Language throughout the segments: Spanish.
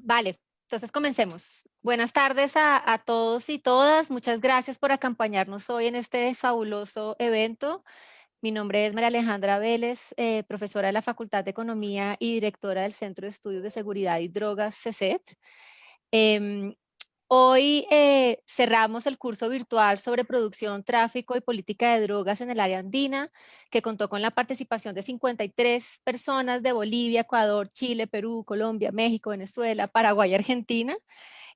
Vale, entonces comencemos. Buenas tardes a todos y todas. Muchas gracias por acompañarnos hoy en este fabuloso evento. Mi nombre es María Alejandra Vélez, profesora de la Facultad de Economía y directora del Centro de Estudios de Seguridad y Drogas, CESET. Em, Hoy cerramos el curso virtual sobre producción, tráfico y política de drogas en el área andina, que contó con la participación de 53 personas de Bolivia, Ecuador, Chile, Perú, Colombia, México, Venezuela, Paraguay y Argentina.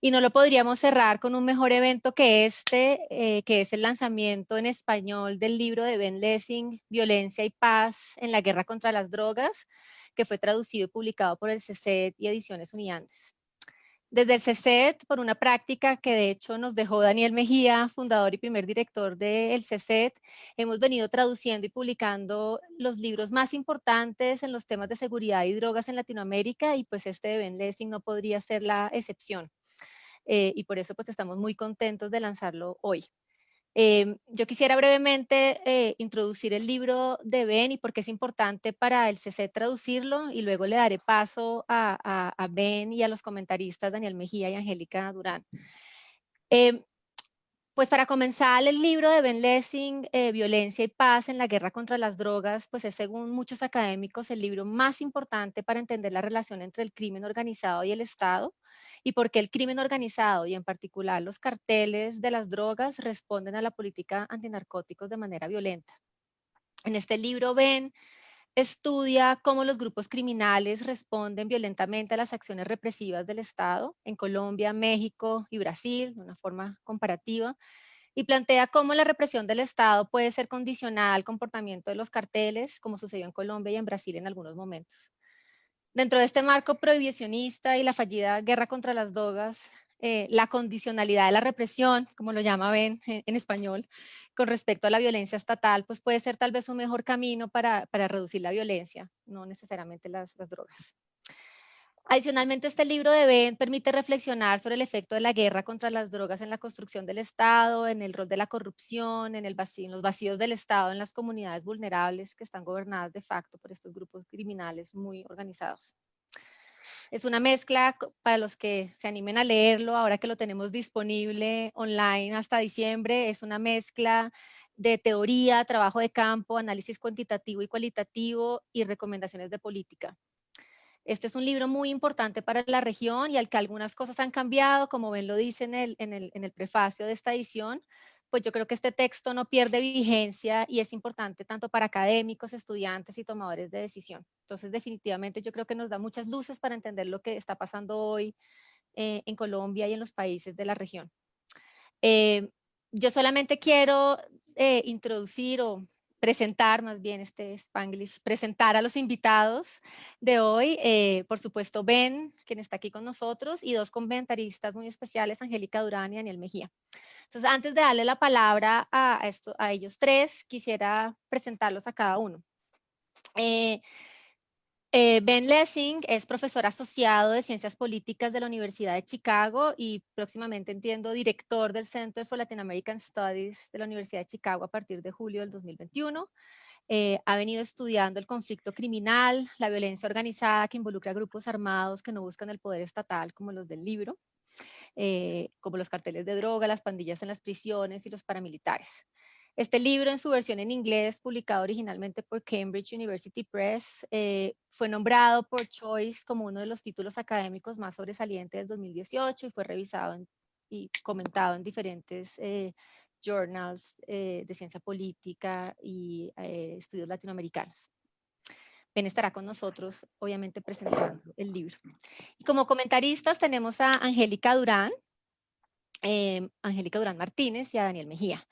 Y no lo podríamos cerrar con un mejor evento que este, que es el lanzamiento en español del libro de Ben Lessing, Violencia y Paz en la Guerra contra las Drogas, que fue traducido y publicado por el CESET y Ediciones Uniandes. Desde el CESET, por una práctica que de hecho nos dejó Daniel Mejía, fundador y primer director del CESET, hemos venido traduciendo y publicando los libros más importantes en los temas de seguridad y drogas en Latinoamérica, y pues este de Ben Lessing no podría ser la excepción. Y por eso pues estamos muy contentos de lanzarlo hoy. Yo quisiera brevemente introducir el libro de Ben y por qué es importante para el CC traducirlo, y luego le daré paso a Ben y a los comentaristas Daniel Mejía y Angélica Durán. Eh, pues para comenzar, el libro de Ben Lessing, Violencia y Paz en la Guerra contra las Drogas, pues es, según muchos académicos, el libro más importante para entender la relación entre el crimen organizado y el Estado, y por qué el crimen organizado y en particular los carteles de las drogas responden a la política antinarcóticos de manera violenta. En este libro, Ben estudia cómo los grupos criminales responden violentamente a las acciones represivas del Estado en Colombia, México y Brasil, de una forma comparativa, y plantea cómo la represión del Estado puede ser condicionada al comportamiento de los carteles, como sucedió en Colombia y en Brasil en algunos momentos. Dentro de este marco prohibicionista y la fallida guerra contra las drogas, la condicionalidad de la represión, como lo llama Ben en español, con respecto a la violencia estatal, pues puede ser tal vez un mejor camino para reducir la violencia, no necesariamente las drogas. Adicionalmente, este libro de Ben permite reflexionar sobre el efecto de la guerra contra las drogas en la construcción del Estado, en el rol de la corrupción, en los vacíos del Estado en las comunidades vulnerables que están gobernadas de facto por estos grupos criminales muy organizados. Es una mezcla, para los que se animen a leerlo, ahora que lo tenemos disponible online hasta diciembre, es una mezcla de teoría, trabajo de campo, análisis cuantitativo y cualitativo y recomendaciones de política. Este es un libro muy importante para la región y al que algunas cosas han cambiado, como Ben lo dice en el prefacio de esta edición, pues yo creo que este texto no pierde vigencia y es importante tanto para académicos, estudiantes y tomadores de decisión. Entonces, definitivamente yo creo que nos da muchas luces para entender lo que está pasando hoy en Colombia y en los países de la región. Eh, yo solamente quiero introducir o presentar, más bien este Spanglish, presentar a los invitados de hoy. Por supuesto, Ben, quien está aquí con nosotros, y dos comentaristas muy especiales, Angélica Durán y Daniel Mejía. Entonces, antes de darle la palabra a ellos tres, quisiera presentarlos a cada uno. Ben Lessing es profesor asociado de Ciencias Políticas de la Universidad de Chicago y próximamente, entiendo, director del Center for Latin American Studies de la Universidad de Chicago a partir de julio del 2021. Ha venido estudiando el conflicto criminal, la violencia organizada que involucra grupos armados que no buscan el poder estatal, como los del libro, como los carteles de droga, las pandillas en las prisiones y los paramilitares. Este libro, en su versión en inglés, publicado originalmente por Cambridge University Press, fue nombrado por Choice como uno de los títulos académicos más sobresalientes del 2018 y fue revisado y comentado en diferentes journals de ciencia política y estudios latinoamericanos. Ben estará con nosotros, obviamente, presentando el libro. Y como comentaristas tenemos a Angélica Durán Martínez y a Daniel Mejía.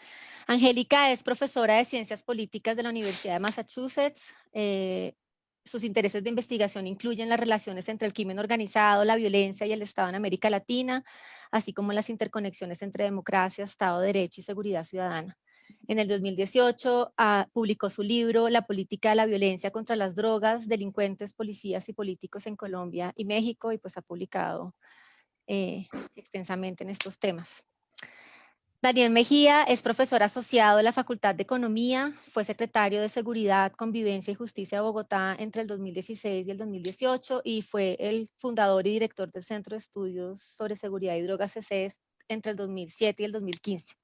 Angélica es profesora de Ciencias Políticas de la Universidad de Massachusetts. Sus intereses de investigación incluyen las relaciones entre el crimen organizado, la violencia y el Estado en América Latina, así como las interconexiones entre democracia, Estado de Derecho y seguridad ciudadana. En el 2018 publicó su libro La política de la violencia contra las drogas, delincuentes, policías y políticos en Colombia y México, y pues ha publicado extensamente en estos temas. Daniel Mejía es profesor asociado de la Facultad de Economía, fue secretario de Seguridad, Convivencia y Justicia de Bogotá entre el 2016 y el 2018 y fue el fundador y director del Centro de Estudios sobre Seguridad y Drogas CESES entre el 2007 y el 2015.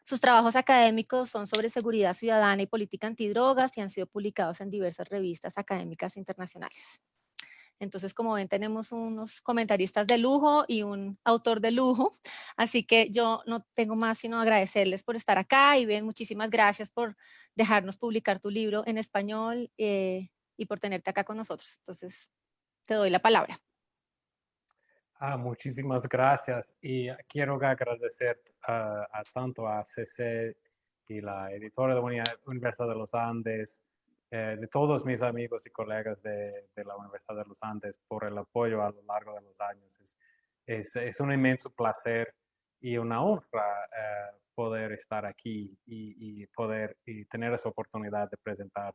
Sus trabajos académicos son sobre seguridad ciudadana y política antidrogas y han sido publicados en diversas revistas académicas internacionales. Entonces, como ven, tenemos unos comentaristas de lujo y un autor de lujo, así que yo no tengo más sino agradecerles por estar acá y Ben, muchísimas gracias por dejarnos publicar tu libro en español y por tenerte acá con nosotros. Entonces, te doy la palabra. Muchísimas gracias y quiero agradecer tanto a CC y la editora de la Universidad de los Andes, de todos mis amigos y colegas de la Universidad de los Andes por el apoyo a lo largo de los años. Es un inmenso placer y una honra poder estar aquí y poder tener esa oportunidad de presentar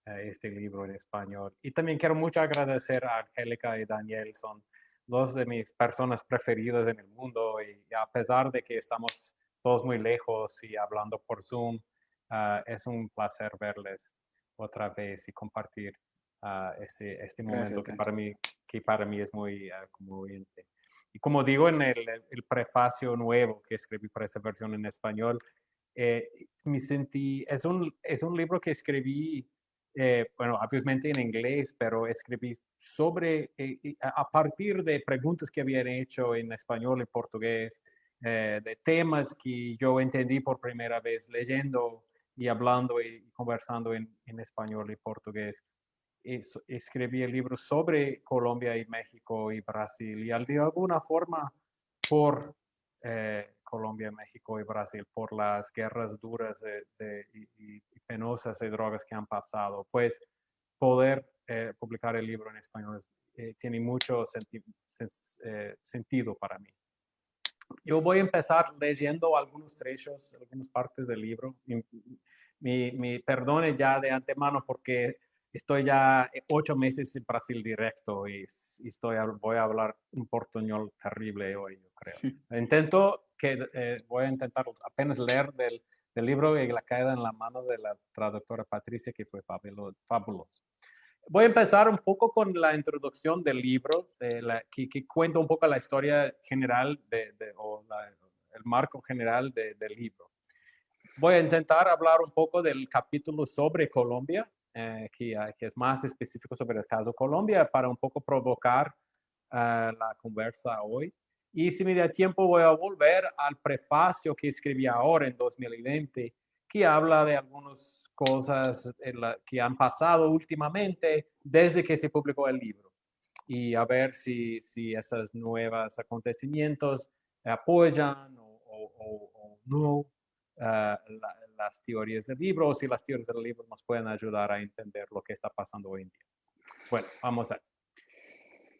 este libro en español. Y también quiero mucho agradecer a Angélica y Daniel, son dos de mis personas preferidas en el mundo y a pesar de que estamos todos muy lejos y hablando por Zoom, es un placer verles otra vez y compartir este momento que para mí es muy conmoviente. Y como digo en el prefacio nuevo que escribí para esa versión en español, me sentí, es un libro que escribí bueno, obviamente en inglés, pero escribí sobre, a partir de preguntas que habían hecho en español y portugués, de temas que yo entendí por primera vez leyendo y hablando y conversando en español y portugués. Escribí el libro sobre Colombia y México y Brasil y de alguna forma por Colombia, México y Brasil, por las guerras duras y penosas de drogas que han pasado, pues poder publicar el libro en español tiene mucho sentido para mí. Yo voy a empezar leyendo algunos trechos, algunas partes del libro. Me perdone ya de antemano porque estoy ya 8 meses en Brasil directo y voy a hablar un portuñol terrible hoy, yo creo. Voy a intentar apenas leer del libro y la caída en la mano de la traductora Patricia, que fue fabuloso. Voy a empezar un poco con la introducción del libro, que cuenta un poco la historia general el marco general del libro. Voy a intentar hablar un poco del capítulo sobre Colombia, que es más específico sobre el caso Colombia, para un poco provocar la conversa hoy. Y si me da tiempo, voy a volver al prefacio que escribí ahora en 2020, que habla de algunas cosas que han pasado últimamente desde que se publicó el libro. Y a ver si esos nuevos acontecimientos apoyan o no las teorías del libro, o si las teorías del libro nos pueden ayudar a entender lo que está pasando hoy en día. Bueno, vamos a ver.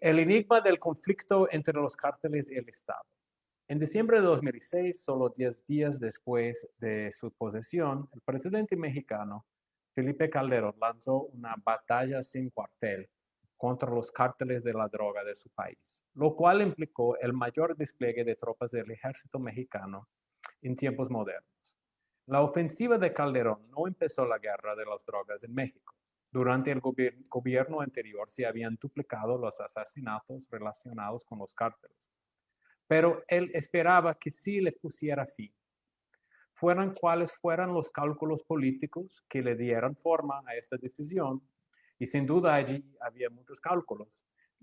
El enigma del conflicto entre los cárteles y el Estado. En diciembre de 2006, solo 10 días después de su posesión, el presidente mexicano Felipe Calderón lanzó una batalla sin cuartel contra los cárteles de la droga de su país, lo cual implicó el mayor despliegue de tropas del ejército mexicano en tiempos modernos. La ofensiva de Calderón no empezó la guerra de las drogas en México. Durante el gobierno anterior se habían duplicado los asesinatos relacionados con los cárteles, pero él esperaba que sí le pusiera fin. Fueran cuales fueran los cálculos políticos que le dieran forma a esta decisión, y sin duda allí había muchos cálculos.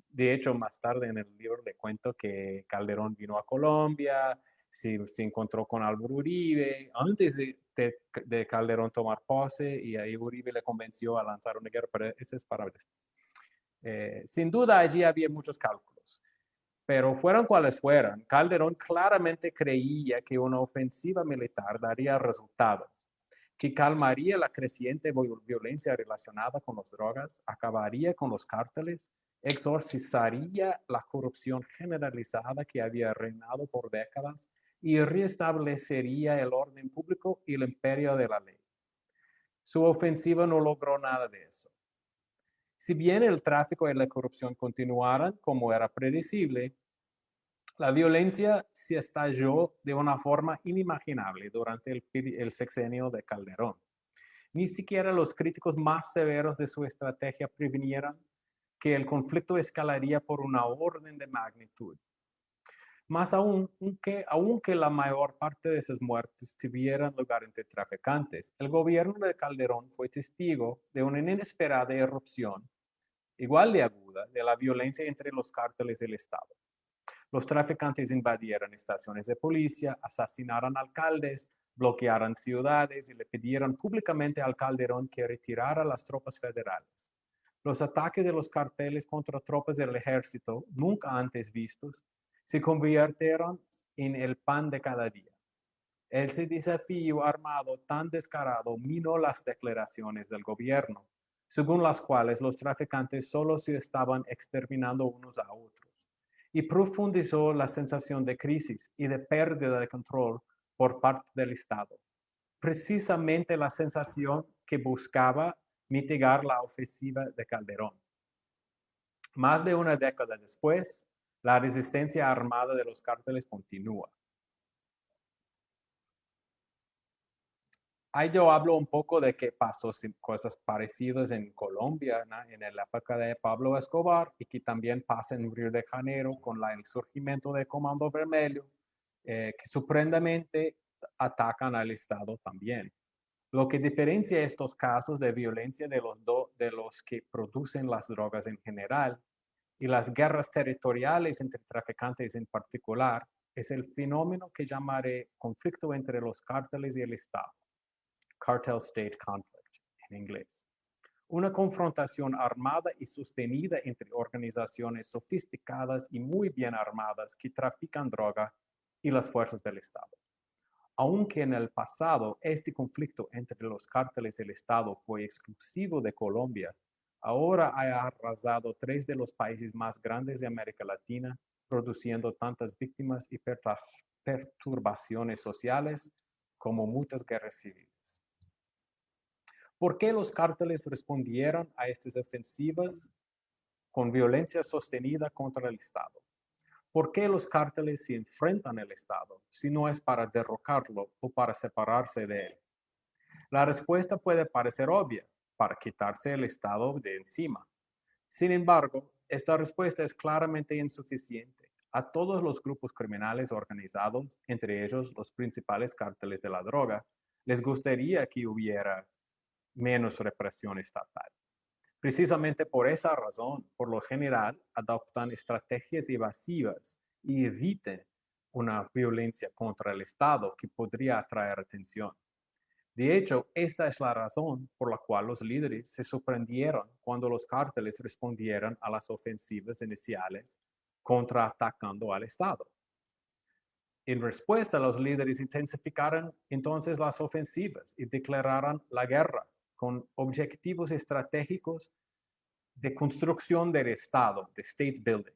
De hecho, más tarde en el libro le cuento que Calderón vino a Colombia, se encontró con Álvaro Uribe, antes de Calderón tomar pose, y ahí Uribe le convenció a lanzar una guerra, pero ese es para después. Sin duda allí había muchos cálculos, pero fueran cuales fueran, Calderón claramente creía que una ofensiva militar daría resultados, que calmaría la creciente violencia relacionada con las drogas, acabaría con los cárteles, exorcizaría la corrupción generalizada que había reinado por décadas y restablecería el orden público y el imperio de la ley. Su ofensiva no logró nada de eso. Si bien el tráfico y la corrupción continuaran como era predecible, La violencia se estalló de una forma inimaginable durante el sexenio de Calderón. Ni siquiera los críticos más severos de su estrategia previnieran que el conflicto escalaría por una orden de magnitud. Más aún, aunque la mayor parte de esas muertes tuvieran lugar entre traficantes, el gobierno de Calderón fue testigo de una inesperada erupción, igual de aguda, de la violencia entre los cárteles del Estado. Los traficantes invadieron estaciones de policía, asesinaron alcaldes, bloquearon ciudades y le pidieron públicamente al Calderón que retirara las tropas federales. Los ataques de los carteles contra tropas del ejército, nunca antes vistos, se convirtieron en el pan de cada día. Ese desafío armado tan descarado minó las declaraciones del gobierno, según las cuales los traficantes solo se estaban exterminando unos a otros, y profundizó la sensación de crisis y de pérdida de control por parte del Estado. Precisamente la sensación que buscaba mitigar la ofensiva de Calderón. Más de una década después, la resistencia armada de los cárteles continúa. Ahí yo hablo un poco de qué pasó cosas parecidas en Colombia, ¿no? En la época de Pablo Escobar y que también pasa en Río de Janeiro con el surgimiento del Comando Vermelho, que sorprendentemente atacan al Estado también. Lo que diferencia estos casos de violencia de los que producen las drogas en general y las guerras territoriales entre traficantes en particular es el fenómeno que llamaré conflicto entre los cárteles y el Estado, cartel state conflict en inglés. Una confrontación armada y sostenida entre organizaciones sofisticadas y muy bien armadas que trafican droga y las fuerzas del Estado. Aunque en el pasado este conflicto entre los cárteles del Estado fue exclusivo de Colombia, ahora ha arrasado tres de los países más grandes de América Latina, produciendo tantas víctimas y perturbaciones sociales como muchas guerras civiles. ¿Por qué los cárteles respondieron a estas ofensivas con violencia sostenida contra el Estado? ¿Por qué los cárteles se enfrentan al Estado si no es para derrocarlo o para separarse de él? La respuesta puede parecer obvia, para quitarse el Estado de encima. Sin embargo, esta respuesta es claramente insuficiente. A todos los grupos criminales organizados, entre ellos los principales cárteles de la droga, les gustaría que hubiera menos represión estatal. Precisamente por esa razón, por lo general, adoptan estrategias evasivas y eviten una violencia contra el Estado que podría atraer atención. De hecho, esta es la razón por la cual los líderes se sorprendieron cuando los cárteles respondieron a las ofensivas iniciales contraatacando al Estado. En respuesta, los líderes intensificaron entonces las ofensivas y declararon la guerra con objetivos estratégicos de construcción del Estado, de state building,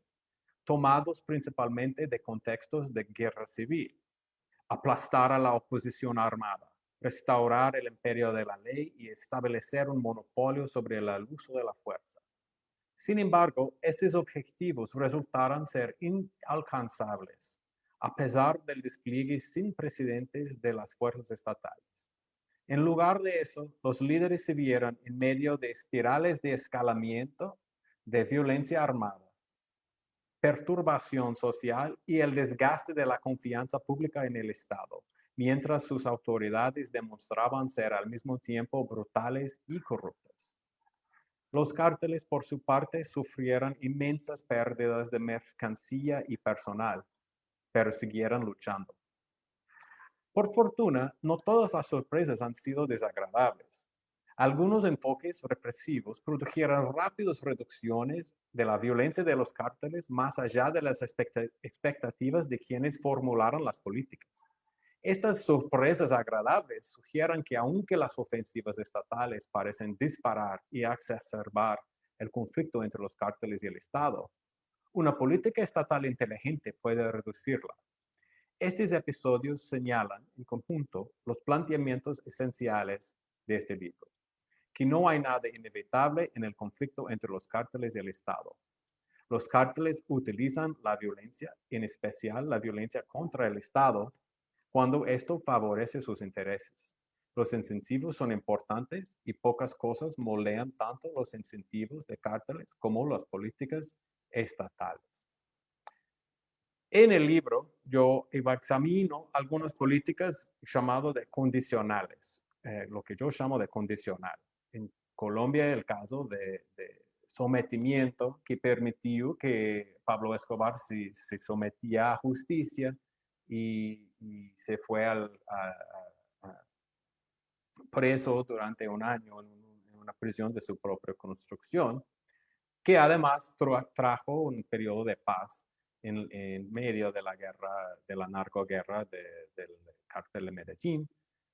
tomados principalmente de contextos de guerra civil, aplastar a la oposición armada, restaurar el imperio de la ley y establecer un monopolio sobre el uso de la fuerza. Sin embargo, estos objetivos resultaron ser inalcanzables, a pesar del despliegue sin precedentes de las fuerzas estatales. En lugar de eso, los líderes se vieron en medio de espirales de escalamiento, de violencia armada, perturbación social y el desgaste de la confianza pública en el Estado, mientras sus autoridades demostraban ser al mismo tiempo brutales y corruptas. Los cárteles, por su parte, sufrieron inmensas pérdidas de mercancía y personal, pero siguieron luchando. Por fortuna, no todas las sorpresas han sido desagradables. Algunos enfoques represivos produjeron rápidas reducciones de la violencia de los cárteles más allá de las expectativas de quienes formularon las políticas. Estas sorpresas agradables sugieren que aunque las ofensivas estatales parecen disparar y exacerbar el conflicto entre los cárteles y el Estado, una política estatal inteligente puede reducirla. Estos episodios señalan en conjunto los planteamientos esenciales de este libro, que no hay nada inevitable en el conflicto entre los cárteles y el Estado. Los cárteles utilizan la violencia, en especial la violencia contra el Estado, cuando esto favorece sus intereses. Los incentivos son importantes y pocas cosas moldean tanto los incentivos de cárteles como las políticas estatales. En el libro yo examino algunas políticas llamadas de condicionales, lo que yo llamo de condicional. En Colombia el caso de sometimiento que permitió que Pablo Escobar se sometía a justicia y se fue a preso durante un año en una prisión de su propia construcción, que además trajo un periodo de paz en medio de la guerra, de la narcoguerra del cártel de Medellín.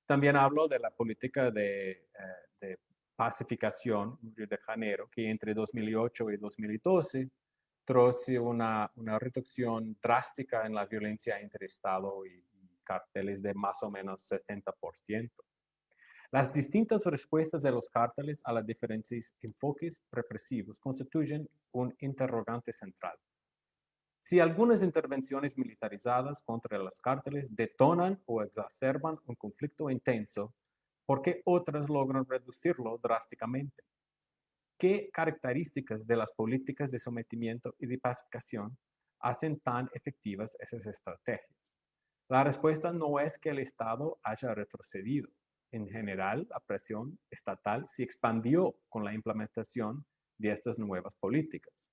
También hablo de la política de pacificación en Río de Janeiro, que entre 2008 y 2012 trajo una reducción drástica en la violencia entre Estado y cárteles de más o menos 70%. Las distintas respuestas de los cárteles a los diferentes enfoques represivos constituyen un interrogante central. Si algunas intervenciones militarizadas contra los cárteles detonan o exacerban un conflicto intenso, ¿por qué otras logran reducirlo drásticamente? ¿Qué características de las políticas de sometimiento y de pacificación hacen tan efectivas esas estrategias? La respuesta no es que el Estado haya retrocedido. En general, la presión estatal se expandió con la implementación de estas nuevas políticas.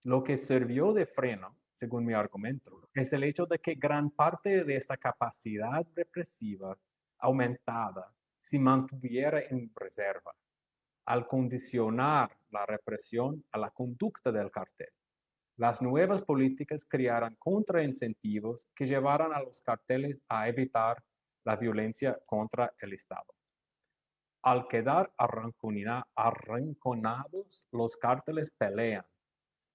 Lo que sirvió de freno, según mi argumento, es el hecho de que gran parte de esta capacidad represiva aumentada se mantuviera en reserva al condicionar la represión a la conducta del cartel. Las nuevas políticas crearon contraincentivos que llevaron a los carteles a evitar la violencia contra el Estado. Al quedar arrinconados, los cárteles pelean,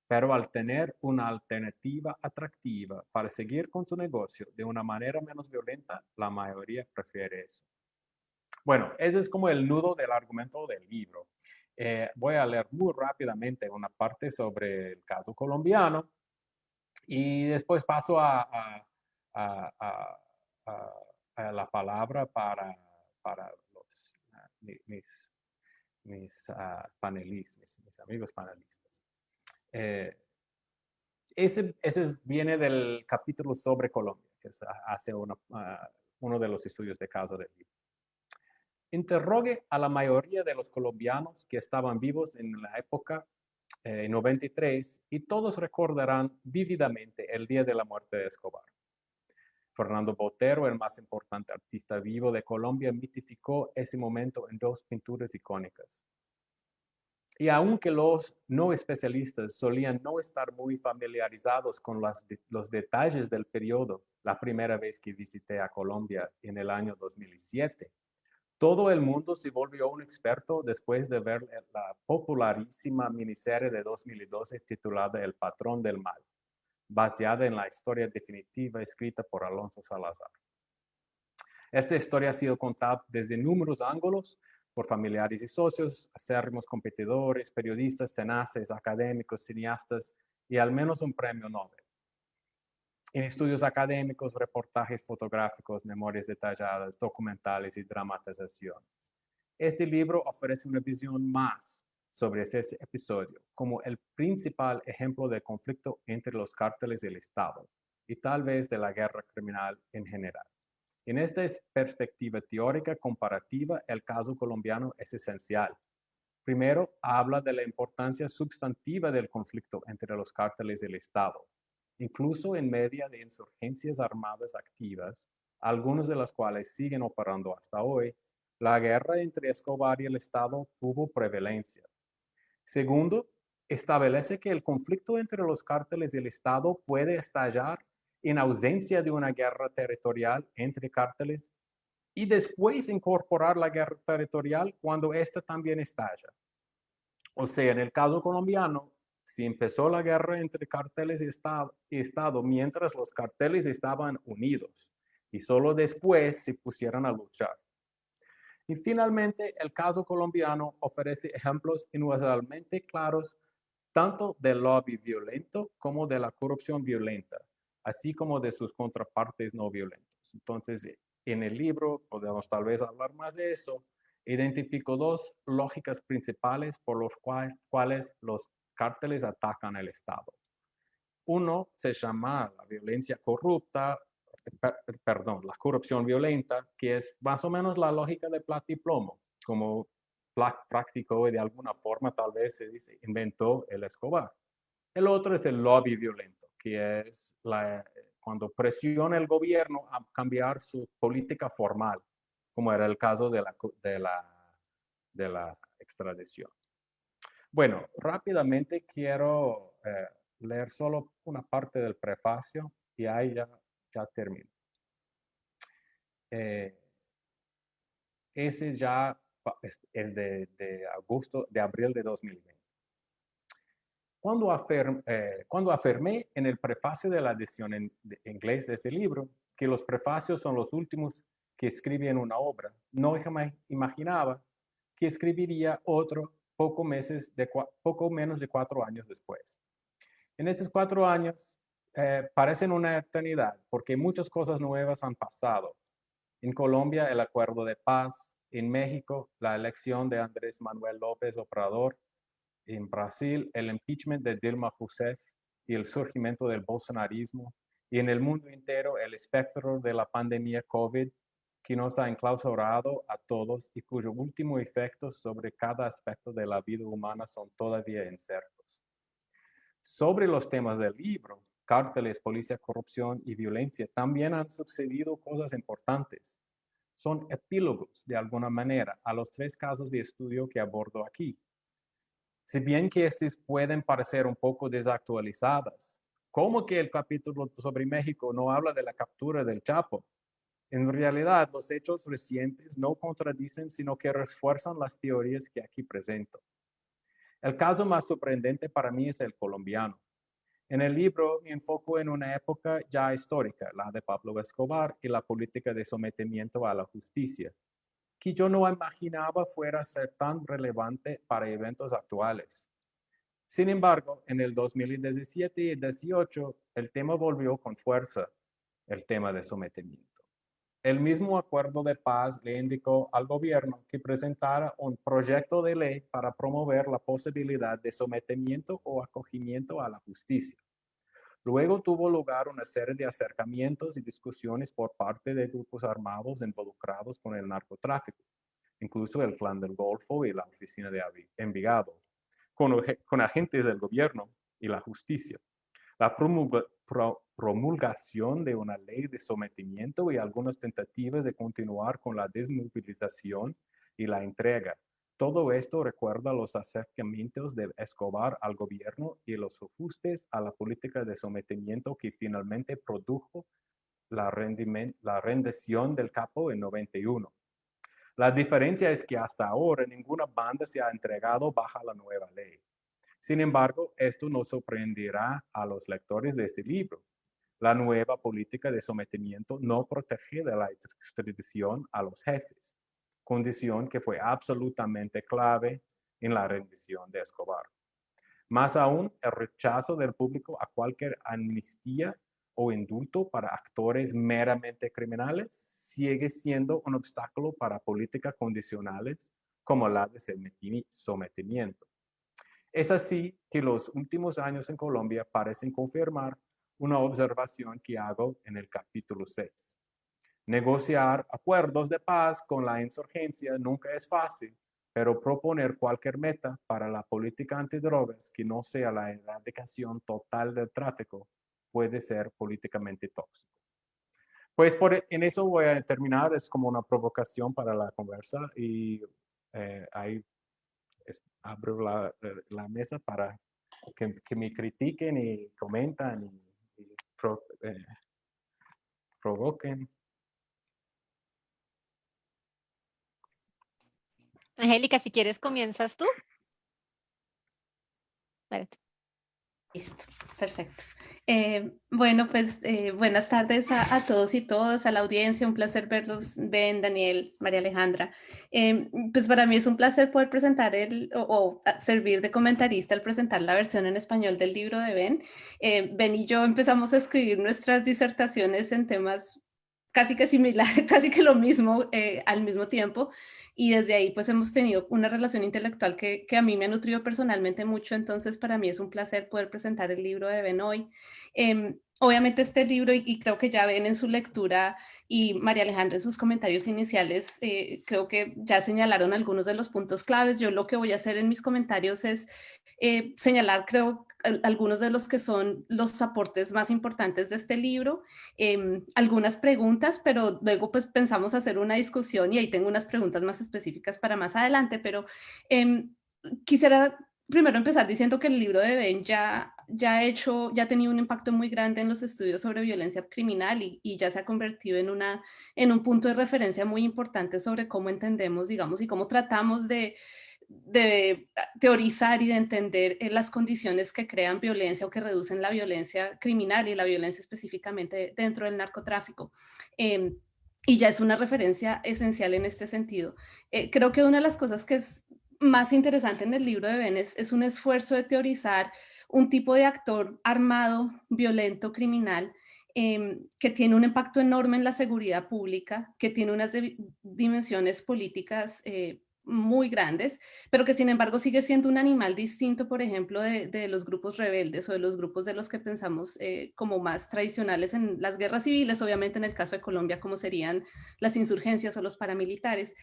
pero al tener una alternativa atractiva para seguir con su negocio de una manera menos violenta, la mayoría prefiere eso. Bueno, ese es como el nudo del argumento del libro. Voy a leer muy rápidamente una parte sobre el caso colombiano y después paso a- a- a- a la palabra para mis, panelistas, mis amigos panelistas. Eh, ese viene del capítulo sobre Colombia, que hace uno de los estudios de caso del libro. Interrogue a la mayoría de los colombianos que estaban vivos en la época 93 y todos recordarán vívidamente el día de la muerte de Escobar. Fernando Botero, el más importante artista vivo de Colombia, mitificó ese momento en dos pinturas icónicas. Y aunque los no especialistas solían no estar muy familiarizados con los detalles del periodo, la primera vez que visité a Colombia en el año 2007, todo el mundo se volvió un experto después de ver la popularísima miniserie de 2012 titulada El Patrón del Mal, basada en la historia definitiva escrita por Alonso Salazar. Esta historia ha sido contada desde numerosos ángulos por familiares y socios, acérrimos competidores, periodistas tenaces, académicos, cineastas y al menos un premio Nobel. En estudios académicos, reportajes fotográficos, memorias detalladas, documentales y dramatizaciones. Este libro ofrece una visión más sobre ese episodio como el principal ejemplo de conflicto entre los cárteles del Estado y tal vez de la guerra criminal en general. En esta perspectiva teórica comparativa, el caso colombiano es esencial. Primero, habla de la importancia sustantiva del conflicto entre los cárteles del Estado, incluso en medio de insurgencias armadas activas, algunas de las cuales siguen operando hasta hoy. La guerra entre Escobar y el Estado tuvo prevalencia. Segundo, establece que el conflicto entre los cárteles del Estado puede estallar en ausencia de una guerra territorial entre cárteles y después incorporar la guerra territorial cuando ésta también estalla. O sea, en el caso colombiano, si empezó la guerra entre carteles y Estado mientras los carteles estaban unidos y solo después se pusieron a luchar. Y finalmente, el caso colombiano ofrece ejemplos inusualmente claros tanto del lobby violento como de la corrupción violenta, así como de sus contrapartes no violentos. Entonces, en el libro podemos tal vez hablar más de eso. Identifico dos lógicas principales por las cuales los cárteles atacan al Estado. Uno se llama la violencia corrupta, perdón, la corrupción violenta, que es más o menos la lógica de plata y plomo, como practicó y de alguna forma tal vez se dice, inventó el Escobar. El otro es el lobby violento, que es cuando presiona el gobierno a cambiar su política formal, como era el caso de la extradición. Bueno, rápidamente quiero leer solo una parte del prefacio y ahí ya termino. Ese ya es de abril de 2020. Cuando afirmé en el prefacio de la edición en inglés de ese libro que los prefacios son los últimos que escribe en una obra, no imaginaba que escribiría otro poco menos de 4 años después. En estos 4 años parecen una eternidad porque muchas cosas nuevas han pasado. En Colombia, el acuerdo de paz. En México, la elección de Andrés Manuel López Obrador. En Brasil, el impeachment de Dilma Rousseff y el surgimiento del bolsonarismo. Y en el mundo entero, el espectro de la pandemia COVID que nos ha enclausurado a todos y cuyo último efecto sobre cada aspecto de la vida humana son todavía inciertos. Sobre los temas del libro, cárteles, policía, corrupción y violencia, también han sucedido cosas importantes. Son epílogos, de alguna manera, a los 3 casos de estudio que abordo aquí. Si bien que estos pueden parecer un poco desactualizadas, como que el capítulo sobre México no habla de la captura del Chapo. En realidad, los hechos recientes no contradicen, sino que refuerzan las teorías que aquí presento. El caso más sorprendente para mí es el colombiano. En el libro me enfoco en una época ya histórica, la de Pablo Escobar y la política de sometimiento a la justicia, que yo no imaginaba fuera a ser tan relevante para eventos actuales. Sin embargo, en el 2017 y 2018, el tema volvió con fuerza, el tema de sometimiento. El mismo acuerdo de paz le indicó al gobierno que presentara un proyecto de ley para promover la posibilidad de sometimiento o acogimiento a la justicia. Luego tuvo lugar una serie de acercamientos y discusiones por parte de grupos armados involucrados con el narcotráfico, incluso el Clan del Golfo y la Oficina de Envigado, con agentes del gobierno y la justicia. La promulgación de una ley de sometimiento y algunas tentativas de continuar con la desmovilización y la entrega. Todo esto recuerda los acercamientos de Escobar al gobierno y los ajustes a la política de sometimiento que finalmente produjo la rendición del capo en 91. La diferencia es que hasta ahora ninguna banda se ha entregado bajo la nueva ley. Sin embargo, esto no sorprenderá a los lectores de este libro. La nueva política de sometimiento no protege de la extradición a los jefes, condición que fue absolutamente clave en la rendición de Escobar. Más aún, el rechazo del público a cualquier amnistía o indulto para actores meramente criminales sigue siendo un obstáculo para políticas condicionales como la de sometimiento. Es así que los últimos años en Colombia parecen confirmar una observación que hago en el capítulo 6. Negociar acuerdos de paz con la insurgencia nunca es fácil, pero proponer cualquier meta para la política antidrogas que no sea la erradicación total del tráfico puede ser políticamente tóxico. Pues en eso voy a terminar, es como una provocación para la conversa y ahí abro la mesa para que me critiquen y comentan y provoquen. Angélica, si quieres, comienzas tú. Espérate. Listo, perfecto. Bueno, pues buenas tardes a todos y todas, a la audiencia. Un placer verlos, Ben, Daniel, María Alejandra. Pues para mí es un placer poder presentar servir de comentarista al presentar la versión en español del libro de Ben. Ben y yo empezamos a escribir nuestras disertaciones en temas casi que similares, casi que lo mismo al mismo tiempo. Y desde ahí pues hemos tenido una relación intelectual que a mí me ha nutrido personalmente mucho. Entonces para mí es un placer poder presentar el libro de Ben hoy. Obviamente este libro, y creo que ya ven en su lectura y María Alejandra en sus comentarios iniciales, creo que ya señalaron algunos de los puntos claves. Yo lo que voy a hacer en mis comentarios es señalar, creo, algunos de los que son los aportes más importantes de este libro, algunas preguntas, pero luego pues pensamos hacer una discusión y ahí tengo unas preguntas más específicas para más adelante, pero quisiera primero empezar diciendo que el libro de Ben ya ha tenido un impacto muy grande en los estudios sobre violencia criminal y ya se ha convertido en un punto de referencia muy importante sobre cómo entendemos, digamos, y cómo tratamos de teorizar y de entender las condiciones que crean violencia o que reducen la violencia criminal y la violencia específicamente dentro del narcotráfico. Y ya es una referencia esencial en este sentido. Creo que una de las cosas que es más interesante en el libro de Ben es un esfuerzo de teorizar un tipo de actor armado, violento, criminal, que tiene un impacto enorme en la seguridad pública, que tiene unas dimensiones políticas muy grandes, pero que sin embargo sigue siendo un animal distinto, por ejemplo, de los grupos rebeldes o de los grupos de los que pensamos como más tradicionales en las guerras civiles, obviamente en el caso de Colombia, como serían las insurgencias o los paramilitares.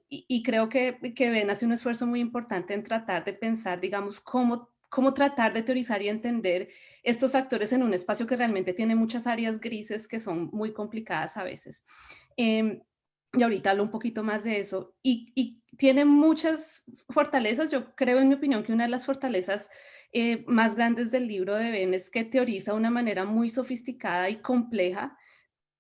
Y creo que Ben hace un esfuerzo muy importante en tratar de pensar, digamos, cómo tratar de teorizar y entender estos actores en un espacio que realmente tiene muchas áreas grises que son muy complicadas a veces. Y ahorita hablo un poquito más de eso. Y tiene muchas fortalezas. Yo creo, en mi opinión, que una de las fortalezas más grandes del libro de Ben es que teoriza de una manera muy sofisticada y compleja,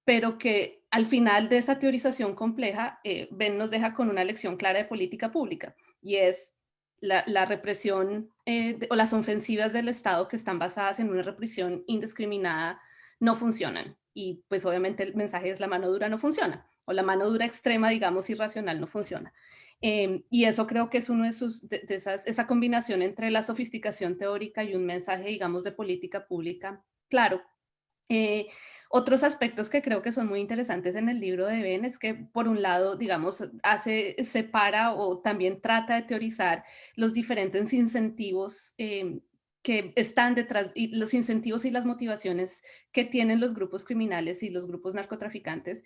pero que al final de esa teorización compleja, Ben nos deja con una lección clara de política pública, y es la represión o las ofensivas del Estado que están basadas en una represión indiscriminada no funcionan. Y pues obviamente el mensaje es: la mano dura no funciona, o la mano dura extrema, digamos, irracional, no funciona. Y eso creo que es uno esa combinación entre la sofisticación teórica y un mensaje, digamos, de política pública claro. Eh, Otros aspectos que creo que son muy interesantes en el libro de Ben es que, por un lado, digamos, separa o también trata de teorizar los diferentes incentivos que están detrás, y los incentivos y las motivaciones que tienen los grupos criminales y los grupos narcotraficantes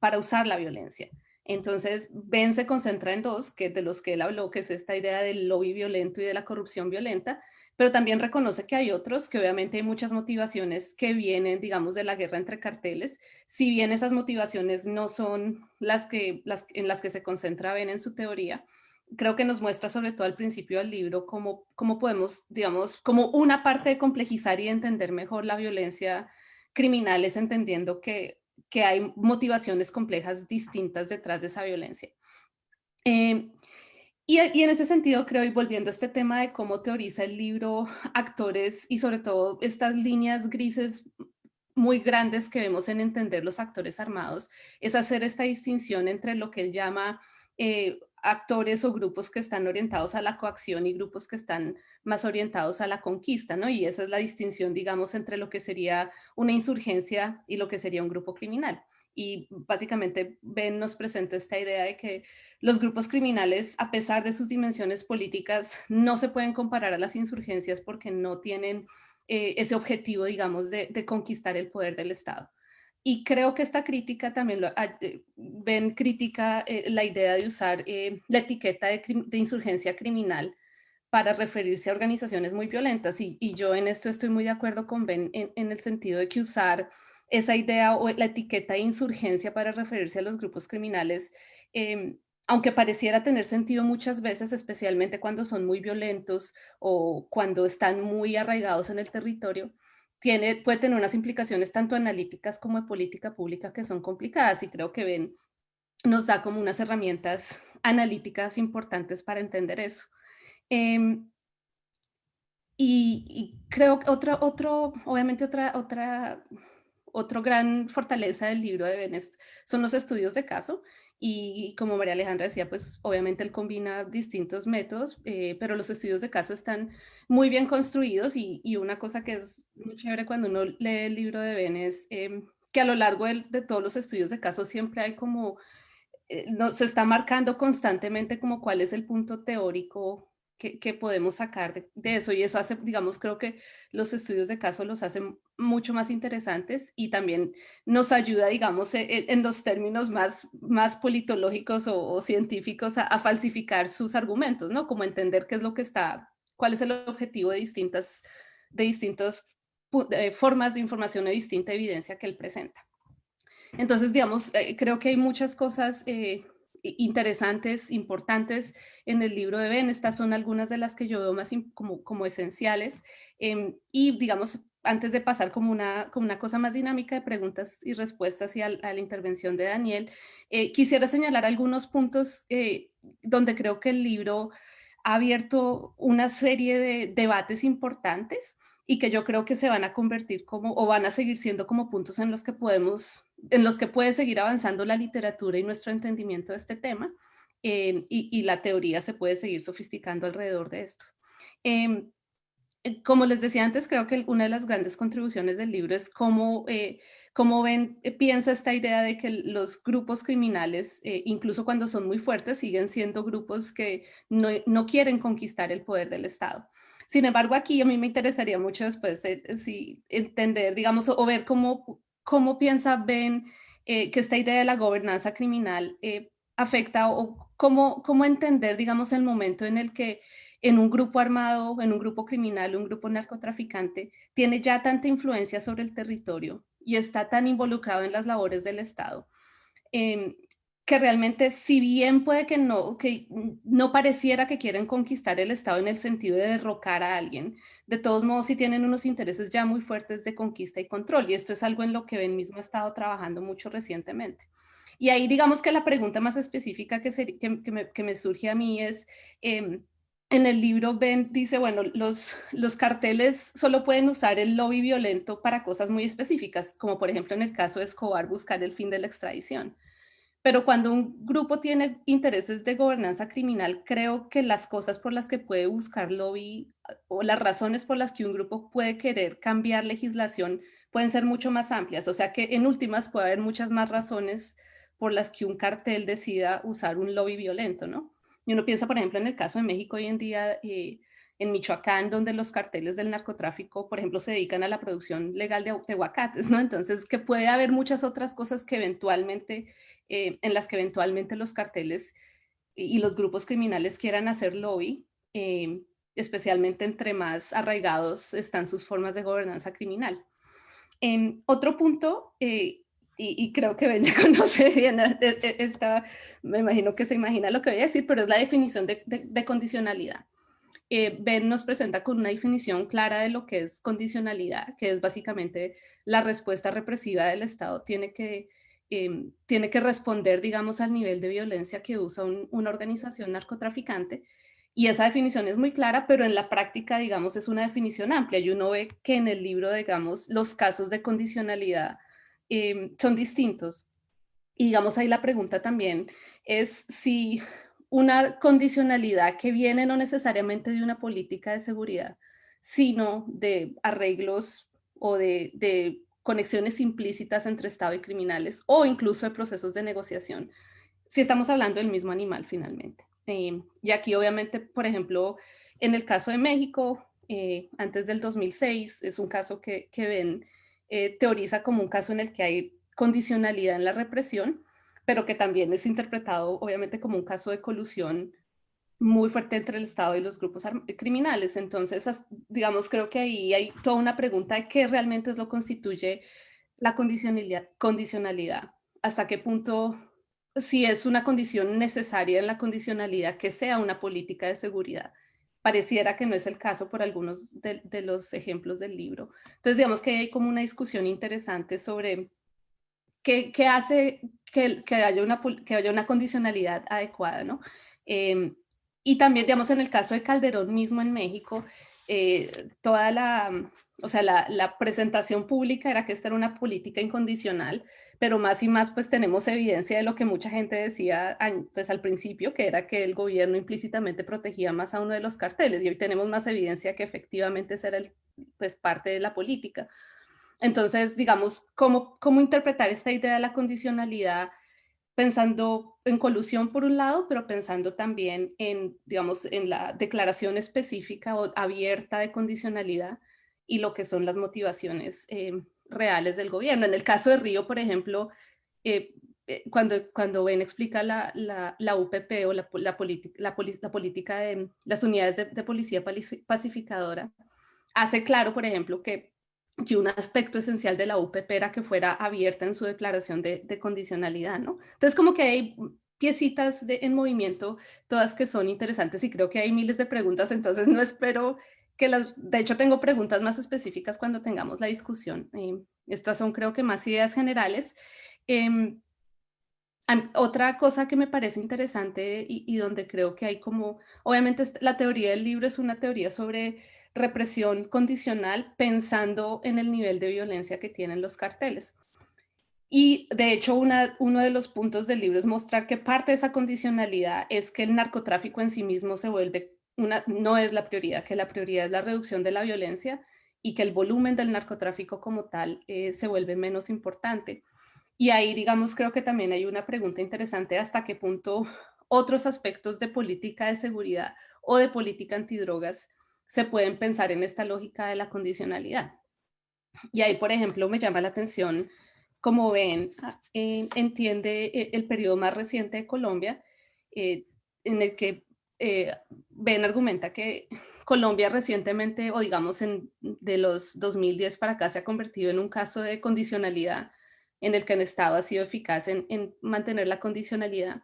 para usar la violencia. Entonces, Ben se concentra en dos, que de los que él habló, que es esta idea del lobby violento y de la corrupción violenta, pero también reconoce que hay otros, que obviamente hay muchas motivaciones que vienen, digamos, de la guerra entre carteles, si bien esas motivaciones no son en las que se concentra Ben en su teoría. Creo que nos muestra, sobre todo al principio del libro, cómo podemos, digamos, como una parte de complejizar y entender mejor la violencia criminal es entendiendo que hay motivaciones complejas distintas detrás de esa violencia. Y en ese sentido, creo, y volviendo a este tema de cómo teoriza el libro actores y sobre todo estas líneas grises muy grandes que vemos en entender los actores armados, es hacer esta distinción entre lo que él llama actores o grupos que están orientados a la coacción y grupos que están más orientados a la conquista, ¿no? Y esa es la distinción, digamos, entre lo que sería una insurgencia y lo que sería un grupo criminal. Y básicamente Ben nos presenta esta idea de que los grupos criminales, a pesar de sus dimensiones políticas, no se pueden comparar a las insurgencias porque no tienen ese objetivo, digamos, de conquistar el poder del Estado. Y creo que esta crítica también Ben critica la idea de usar la etiqueta de insurgencia criminal para referirse a organizaciones muy violentas. Y yo en esto estoy muy de acuerdo con Ben en el sentido de que usar esa idea o la etiqueta de insurgencia para referirse a los grupos criminales, aunque pareciera tener sentido muchas veces, especialmente cuando son muy violentos o cuando están muy arraigados en el territorio, puede tener unas implicaciones tanto analíticas como de política pública que son complicadas, y creo que Ben nos da como unas herramientas analíticas importantes para entender eso. Eh, Y creo que obviamente otro gran fortaleza del libro de Ben son los estudios de caso. Y como María Alejandra decía, pues obviamente él combina distintos métodos, pero los estudios de caso están muy bien construidos y una cosa que es muy chévere cuando uno lee el libro de Ben es que a lo largo de todos los estudios de caso siempre hay como, se está marcando constantemente como cuál es el punto teórico que podemos sacar de eso, y eso hace, digamos, creo que los estudios de caso los hacen mucho más interesantes y también nos ayuda, digamos, en los términos más politológicos o científicos a falsificar sus argumentos, ¿no? Como entender qué es lo que cuál es el objetivo de distintas formas de información o distinta evidencia que él presenta. Entonces, digamos, creo que hay muchas cosas interesantes, importantes en el libro de Ben. Estas son algunas de las que yo veo más como esenciales. Y, digamos, antes de pasar como una cosa más dinámica de preguntas y respuestas y a la intervención de Daniel, quisiera señalar algunos puntos donde creo que el libro ha abierto una serie de debates importantes y que yo creo que se van a convertir o van a seguir siendo como puntos en los que puede seguir avanzando la literatura y nuestro entendimiento de este tema, y la teoría se puede seguir sofisticando alrededor de esto. Como les decía antes, creo que una de las grandes contribuciones del libro es cómo piensa esta idea de que los grupos criminales, incluso cuando son muy fuertes, siguen siendo grupos que no quieren conquistar el poder del Estado. Sin embargo, aquí a mí me interesaría mucho después entender, digamos, o ver cómo piensa Ben que esta idea de la gobernanza criminal afecta, o cómo entender, digamos, el momento en el que en un grupo armado, en un grupo criminal, un grupo narcotraficante, tiene ya tanta influencia sobre el territorio y está tan involucrado en las labores del Estado, que realmente, si bien puede que no pareciera que quieren conquistar el Estado en el sentido de derrocar a alguien, de todos modos sí tienen unos intereses ya muy fuertes de conquista y control, y esto es algo en lo que Ben mismo ha estado trabajando mucho recientemente. Y ahí digamos que la pregunta más específica que me surge a mí es, en el libro Ben dice, bueno, los carteles solo pueden usar el lobby violento para cosas muy específicas, como por ejemplo en el caso de Escobar, buscar el fin de la extradición. Pero cuando un grupo tiene intereses de gobernanza criminal, creo que las cosas por las que puede buscar lobby o las razones por las que un grupo puede querer cambiar legislación pueden ser mucho más amplias. O sea que en últimas puede haber muchas más razones por las que un cartel decida usar un lobby violento, ¿no? Y uno piensa, por ejemplo, en el caso de México hoy en día, en Michoacán, donde los carteles del narcotráfico, por ejemplo, se dedican a la producción legal de aguacates, ¿no? Entonces, que puede haber muchas otras cosas que eventualmente en las que eventualmente los carteles y los grupos criminales quieran hacer lobby, especialmente entre más arraigados están sus formas de gobernanza criminal. Otro punto, y creo que Ben ya conoce bien me imagino que se imagina lo que voy a decir, pero es la definición de condicionalidad. Ben nos presenta con una definición clara de lo que es condicionalidad, que es básicamente la respuesta represiva del Estado tiene que responder, digamos, al nivel de violencia que usa una organización narcotraficante. Y esa definición es muy clara, pero en la práctica, digamos, es una definición amplia. Y uno ve que en el libro, digamos, los casos de condicionalidad son distintos. Y digamos, ahí la pregunta también es si una condicionalidad que viene no necesariamente de una política de seguridad, sino de arreglos o de conexiones implícitas entre Estado y criminales, o incluso de procesos de negociación, si estamos hablando del mismo animal finalmente. Y aquí obviamente, por ejemplo, en el caso de México, antes del 2006, es un caso que Ben teoriza como un caso en el que hay condicionalidad en la represión, pero que también es interpretado obviamente como un caso de colusión muy fuerte entre el Estado y los grupos criminales. Entonces, digamos, creo que ahí hay toda una pregunta de qué realmente es lo que constituye la condicionalidad. ¿Hasta qué punto, si es una condición necesaria en la condicionalidad, que sea una política de seguridad? Pareciera que no es el caso por algunos de los ejemplos del libro. Entonces, digamos que hay como una discusión interesante sobre qué hace que haya una condicionalidad adecuada, ¿no? Y también, digamos, en el caso de Calderón mismo en México, toda la presentación pública era que esta era una política incondicional, pero más y más pues tenemos evidencia de lo que mucha gente decía pues, al principio, que era que el gobierno implícitamente protegía más a uno de los carteles, y hoy tenemos más evidencia que efectivamente esa era pues, parte de la política. Entonces, digamos, ¿cómo interpretar esta idea de la condicionalidad pensando en colusión por un lado, pero pensando también en, digamos, en la declaración específica o abierta de condicionalidad y lo que son las motivaciones reales del gobierno? En el caso de Río, por ejemplo, cuando Ben explica la UPP o la política de las unidades de policía pacificadora, hace claro, por ejemplo, que un aspecto esencial de la UPP era que fuera abierta en su declaración de condicionalidad, ¿no? Entonces, como que hay piecitas en movimiento, todas que son interesantes, y creo que hay miles de preguntas, entonces no espero que de hecho tengo preguntas más específicas cuando tengamos la discusión. Estas son, creo que, más ideas generales. Otra cosa que me parece interesante y donde creo que hay como, obviamente la teoría del libro es una teoría sobre represión condicional pensando en el nivel de violencia que tienen los carteles. Y de hecho uno de los puntos del libro es mostrar que parte de esa condicionalidad es que el narcotráfico en sí mismo se vuelve no es la prioridad, que la prioridad es la reducción de la violencia y que el volumen del narcotráfico como tal se vuelve menos importante. Y ahí, digamos, creo que también hay una pregunta interesante: hasta qué punto otros aspectos de política de seguridad o de política antidrogas se pueden pensar en esta lógica de la condicionalidad. Y ahí, por ejemplo, me llama la atención, como ven, entiende el periodo más reciente de Colombia, en el que Ben argumenta que Colombia recientemente, o digamos de los 2010 para acá, se ha convertido en un caso de condicionalidad en el que el Estado ha sido eficaz en mantener la condicionalidad.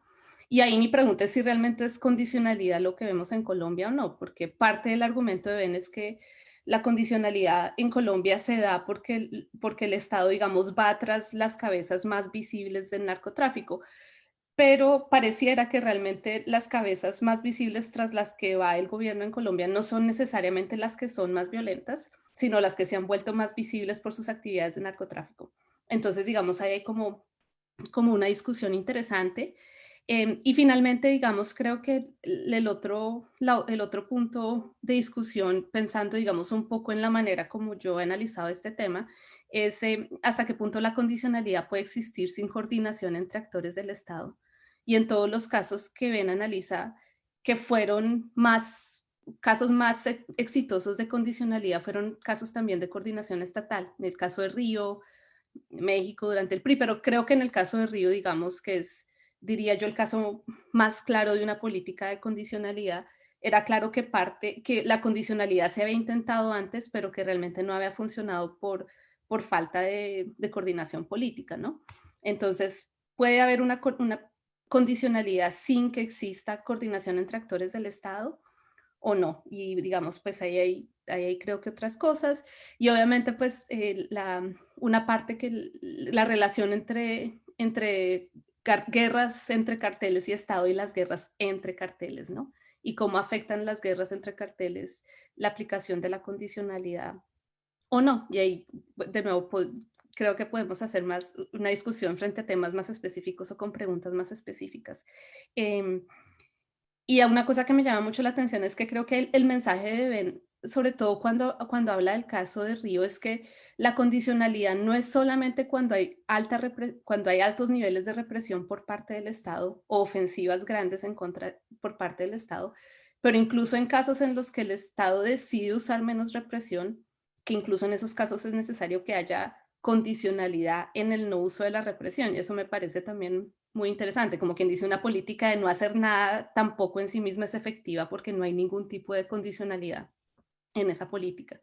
Y ahí mi pregunta es si realmente es condicionalidad lo que vemos en Colombia o no, porque parte del argumento de Ben es que la condicionalidad en Colombia se da porque el Estado, digamos, va tras las cabezas más visibles del narcotráfico, pero pareciera que realmente las cabezas más visibles tras las que va el gobierno en Colombia no son necesariamente las que son más violentas, sino las que se han vuelto más visibles por sus actividades de narcotráfico. Entonces, digamos, ahí hay como una discusión interesante. Y finalmente, digamos, creo que el otro punto de discusión, pensando, digamos, un poco en la manera como yo he analizado este tema, es hasta qué punto la condicionalidad puede existir sin coordinación entre actores del Estado. Y en todos los casos que Ben analiza, que fueron casos más exitosos de condicionalidad, fueron casos también de coordinación estatal. En el caso de Río, México durante el PRI, pero creo que en el caso de Río, digamos que es, diría yo, el caso más claro de una política de condicionalidad. Era claro que que la condicionalidad se había intentado antes, pero que realmente no había funcionado por falta de coordinación política, ¿no? Entonces, puede haber una condicionalidad sin que exista coordinación entre actores del Estado, o no. Y digamos, pues ahí hay creo que otras cosas. Y obviamente, pues una parte que la relación entre guerras entre carteles y Estado y las guerras entre carteles, ¿no? Y cómo afectan las guerras entre carteles la aplicación de la condicionalidad o no. Y ahí, de nuevo, creo que podemos hacer más una discusión frente a temas más específicos o con preguntas más específicas. Y una cosa que me llama mucho la atención es que creo que el mensaje de Ben, sobre todo cuando habla del caso de Río, es que la condicionalidad no es solamente cuando hay altos niveles de represión por parte del Estado o ofensivas grandes por parte del Estado, pero incluso en casos en los que el Estado decide usar menos represión, que incluso en esos casos es necesario que haya condicionalidad en el no uso de la represión. Y eso me parece también muy interesante, como quien dice, una política de no hacer nada tampoco en sí misma es efectiva porque no hay ningún tipo de condicionalidad en esa política.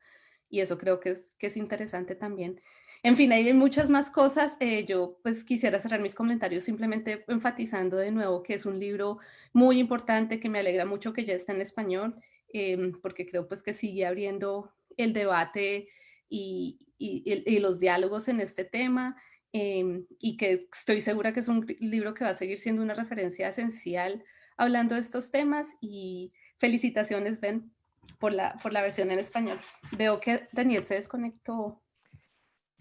Y eso creo que es interesante también. En fin, hay muchas más cosas. Yo pues quisiera cerrar mis comentarios simplemente enfatizando de nuevo que es un libro muy importante, que me alegra mucho que ya está en español, porque creo pues que sigue abriendo el debate y los diálogos en este tema. Y que estoy segura que es un libro que va a seguir siendo una referencia esencial hablando de estos temas. Y felicitaciones, Ben. por la versión en español. Veo que Daniel se desconectó.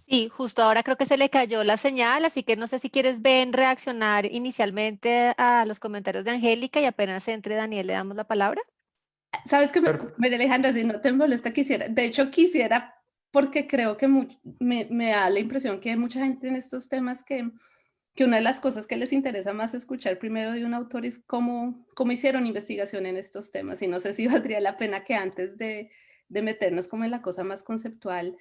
Sí, justo ahora creo que se le cayó la señal, así que no sé si quieres, Ben, reaccionar inicialmente a los comentarios de Angélica y apenas entre Daniel le damos la palabra. Sabes que, Per- María Alejandra, si no te molesta, quisiera, de hecho quisiera, porque creo que me da la impresión que hay mucha gente en estos temas que una de las cosas que les interesa más escuchar primero de un autor es cómo hicieron investigación en estos temas. Y no sé si valdría la pena que antes de meternos como en la cosa más conceptual,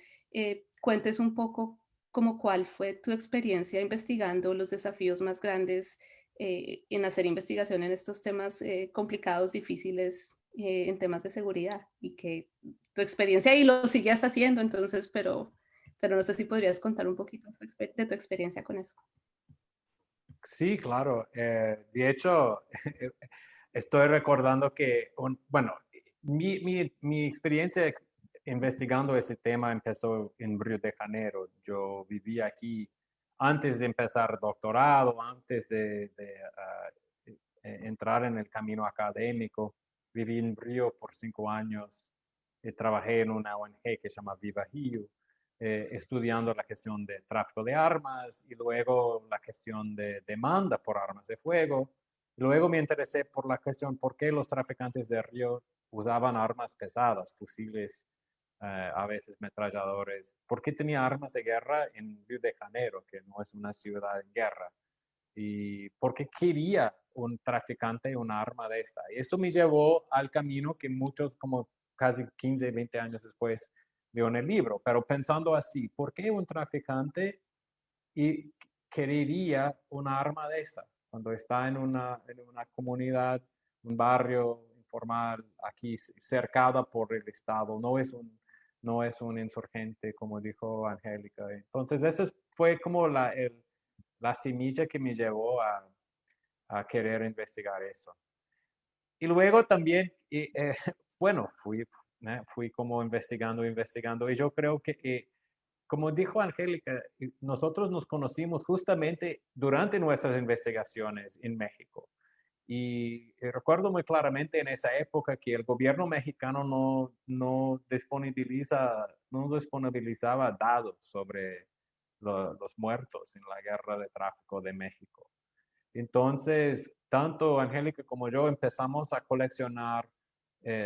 cuentes un poco como cuál fue tu experiencia investigando los desafíos más grandes en hacer investigación en estos temas complicados, difíciles, en temas de seguridad, y que tu experiencia y lo sigues haciendo, entonces, pero no sé si podrías contar un poquito de tu experiencia con eso. Sí, claro. De hecho, estoy recordando que, bueno, mi experiencia investigando este tema empezó en Río de Janeiro. Yo vivía aquí antes de empezar doctorado, antes de entrar en el camino académico. Viví en Río por 5 años. Trabajé en una ONG que se llama Viva Rio, estudiando la cuestión de tráfico de armas y luego la cuestión de demanda por armas de fuego. Luego me interesé por la cuestión por qué los traficantes de Río usaban armas pesadas, fusiles, a veces metralladores. ¿Por qué tenía armas de guerra en Río de Janeiro, que no es una ciudad en guerra? ¿Y por qué quería un traficante un arma de esta? Y esto me llevó al camino que muchos, como casi 15, 20 años después, veo en el libro. Pero pensando así, ¿por qué un traficante y querería una arma de esta cuando está en una comunidad, un barrio informal, aquí cercada por el Estado? No es un insurgente, como dijo Angélica. Entonces, esa fue como la semilla que me llevó a querer investigar eso. Y luego también, bueno, fui como investigando, y yo creo que, como dijo Angélica, nosotros nos conocimos justamente durante nuestras investigaciones en México. Y recuerdo muy claramente en esa época que el gobierno mexicano no disponibilizaba datos sobre los muertos en la guerra de tráfico de México. Entonces, tanto Angélica como yo empezamos a coleccionar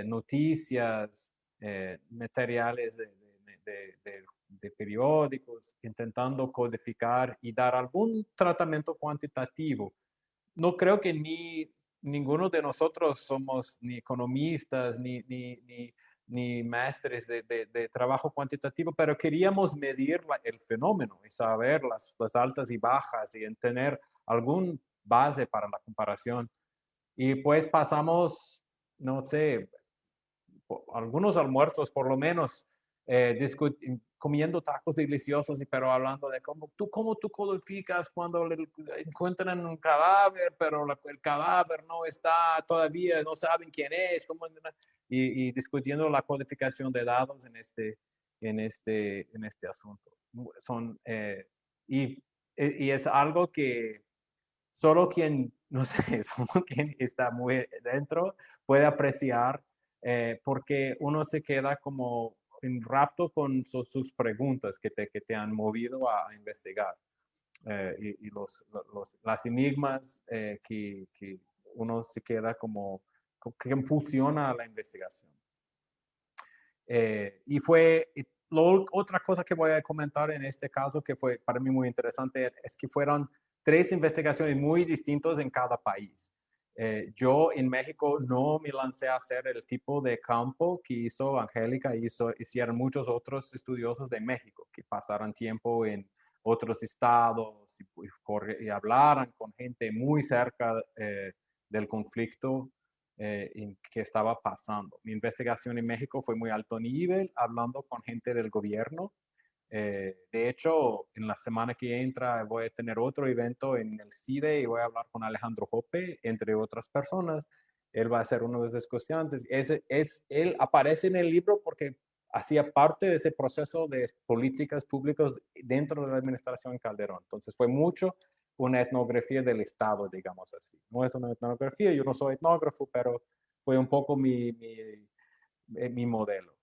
noticias, materiales de periódicos, intentando codificar y dar algún tratamiento cuantitativo. No creo que ninguno de nosotros somos ni economistas ni másteres de trabajo cuantitativo, pero queríamos medir el fenómeno y saber las altas y bajas y tener algún base para la comparación. Y pues pasamos, no sé, algunos almuerzos por lo menos, comiendo tacos deliciosos, pero hablando de cómo tú codificas cuando encuentran un cadáver, pero el cadáver no está todavía, no saben quién es, y discutiendo la codificación de datos en este asunto. Son, y es algo que solo quien, no sé, solo quien está muy dentro puede apreciar, porque uno se queda como en rapto con sus preguntas que te han movido a investigar, y las enigmas, que uno se queda como que impulsiona la investigación. Otra cosa que voy a comentar en este caso que fue para mí muy interesante es que fueron 3 investigaciones muy distintas en cada país. Yo en México no me lancé a hacer el tipo de campo que hizo Angélica, hicieron muchos otros estudiosos de México que pasaron tiempo en otros estados y hablaran con gente muy cerca del conflicto que estaba pasando. Mi investigación en México fue muy alto nivel, hablando con gente del gobierno. De hecho, en la semana que entra voy a tener otro evento en el CIDE y voy a hablar con Alejandro Jope, entre otras personas. Él va a ser uno de los discusiones. Él aparece en el libro porque hacía parte de ese proceso de políticas públicas dentro de la administración Calderón. Entonces fue mucho una etnografía del Estado, digamos así. No es una etnografía, yo no soy etnógrafo, pero fue un poco mi modelo.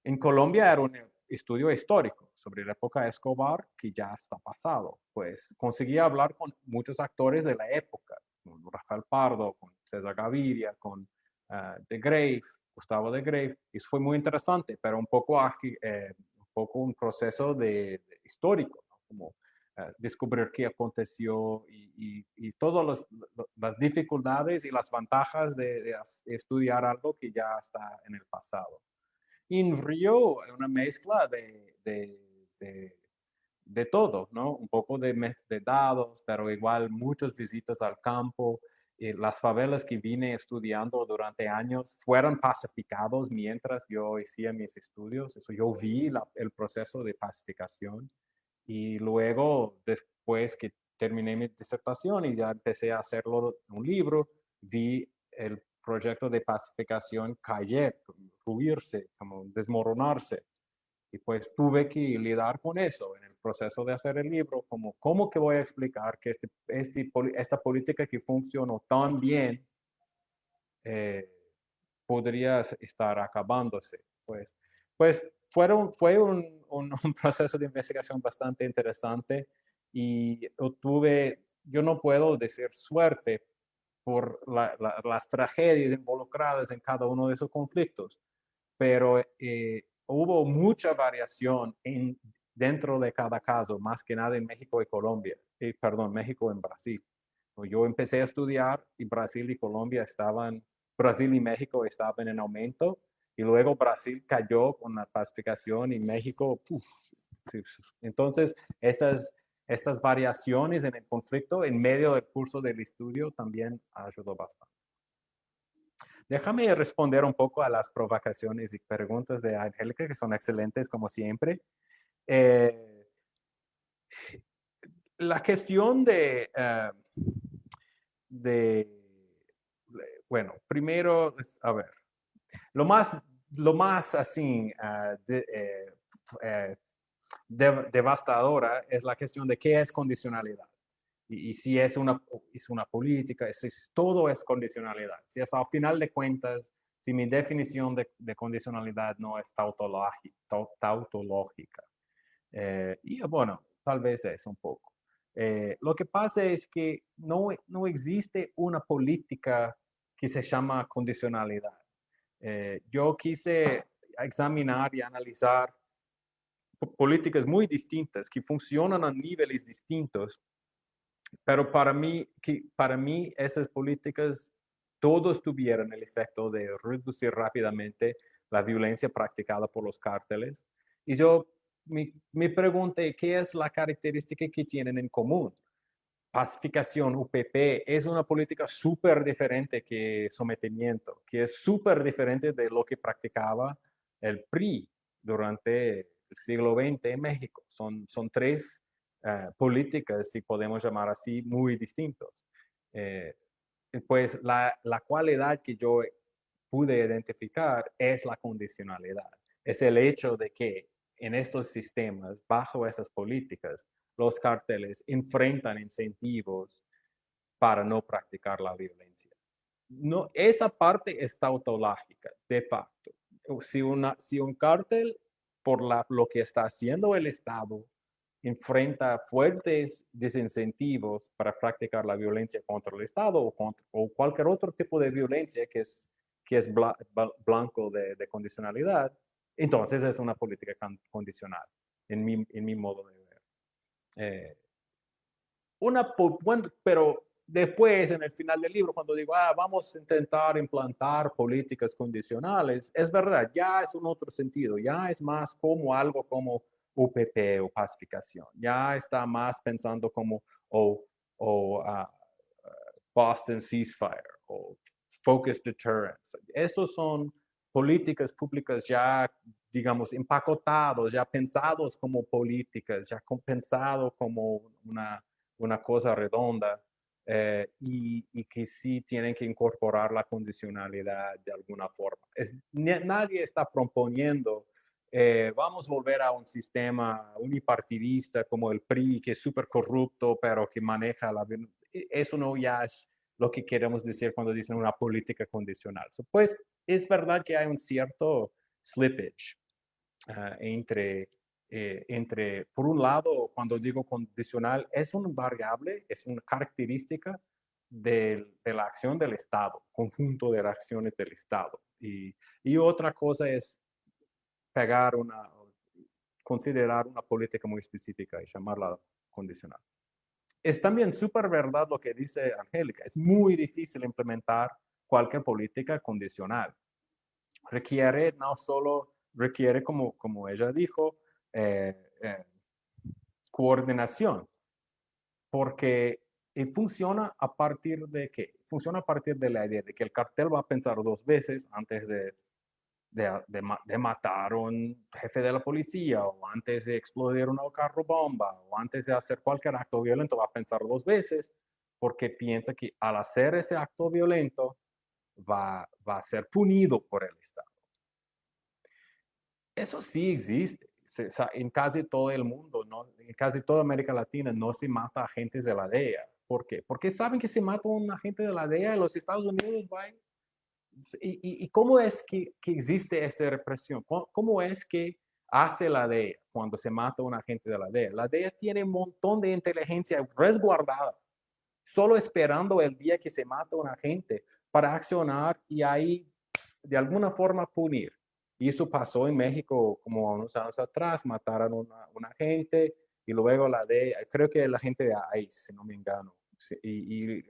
En Colombia era un estudio histórico sobre la época de Escobar que ya está pasado. Pues conseguí hablar con muchos actores de la época, con Rafael Pardo, con César Gaviria, con de Grave, Gustavo de Grave. Y eso fue muy interesante, pero un poco un proceso histórico, ¿no? Como descubrir qué aconteció y todas las dificultades y las ventajas de estudiar algo que ya está en el pasado. Y en Río, una mezcla de todo, ¿no? Un poco de dados, pero igual muchas visitas al campo. Las favelas que vine estudiando durante años fueron pacificados mientras yo hacía mis estudios. Eso yo vi el proceso de pacificación. Y luego, después que terminé mi disertación y ya empecé a hacerlo en un libro, vi el proyecto de pacificación caer, ruirse, como desmoronarse. Y pues tuve que lidiar con eso en el proceso de hacer el libro, como cómo que voy a explicar que esta política que funcionó tan bien eh, podría estar acabándose. Pues fue un proceso de investigación bastante interesante y yo no puedo decir suerte por las tragedias involucradas en cada uno de esos conflictos, pero hubo mucha variación dentro de cada caso, más que nada en México y Colombia, perdón, México y Brasil. Yo empecé a estudiar y Brasil y Colombia Brasil y México estaban en aumento y luego Brasil cayó con la pacificación y México, uf, sí. Entonces, estas variaciones en el conflicto en medio del curso del estudio también ayudó bastante. Déjame responder un poco a las provocaciones y preguntas de Angélica, que son excelentes como siempre. La cuestión bueno, primero, a ver, lo más así devastadora es la cuestión de qué es condicionalidad. Y si es una política, todo es condicionalidad. Si es al final de cuentas, si mi definición de condicionalidad no es tautológica. Y bueno, tal vez es un poco. Lo que pasa es que no existe una política que se llama condicionalidad. Yo quise examinar y analizar políticas muy distintas que funcionan a niveles distintos, pero para mí esas políticas todos tuvieron el efecto de reducir rápidamente la violencia practicada por los cárteles. Y yo me pregunté, ¿qué es la característica que tienen en común? Pacificación, UPP, es una política súper diferente que sometimiento, que es súper diferente de lo que practicaba el PRI durante el siglo XX en México. Son tres políticas, si podemos llamar así, muy distintos. Pues la cualidad que yo pude identificar es la condicionalidad. Es el hecho de que en estos sistemas, bajo esas políticas, los carteles enfrentan incentivos para no practicar la violencia. No, esa parte es tautológica, de facto. Si un cártel, por lo que está haciendo el Estado, enfrenta fuertes desincentivos para practicar la violencia contra el Estado o cualquier otro tipo de violencia que es blanco de condicionalidad, entonces es una política condicional, en mi modo de ver. Pero después, en el final del libro, cuando digo, vamos a intentar implantar políticas condicionales, es verdad, ya es un otro sentido, ya es más como algo como UPP o pacificación, ya está más pensando como Boston Ceasefire o Focus Deterrence. Estos son políticas públicas ya, digamos, empacotados, ya pensados como políticas, ya pensados como una cosa redonda y que sí tienen que incorporar la condicionalidad de alguna forma. Nadie está proponiendo, vamos a volver a un sistema unipartidista como el PRI, que es súper corrupto, pero que maneja eso no ya es lo que queremos decir cuando dicen una política condicional. Pues es verdad que hay un cierto slippage entre, por un lado, cuando digo condicional, es una variable, es una característica de la acción del Estado, conjunto de acciones del Estado. Y otra cosa es considerar una política muy específica y llamarla condicional. Es también súper verdad lo que dice Angélica. Es muy difícil implementar cualquier política condicional. Requiere no solo, requiere como ella dijo, coordinación, porque funciona a partir de qué? Funciona a partir de la idea de que el cartel va a pensar dos veces antes de matar a un jefe de la policía, o antes de explodir una carro bomba, o antes de hacer cualquier acto violento, va a pensar dos veces, porque piensa que al hacer ese acto violento va a ser punido por el Estado. Eso sí existe. En casi todo el mundo, ¿no? En casi toda América Latina no se mata a agentes de la DEA. ¿Por qué? Porque saben que se mata un agente de la DEA en los Estados Unidos, ¿y cómo es que existe esta represión? ¿Cómo es que hace la DEA cuando se mata a un agente de la DEA? La DEA tiene un montón de inteligencia resguardada, solo esperando el día que se mata a un agente para accionar y ahí de alguna forma punir. Y eso pasó en México como unos años atrás, mataron a un agente y luego la DEA, creo que la gente de ICE, si no me engano. Y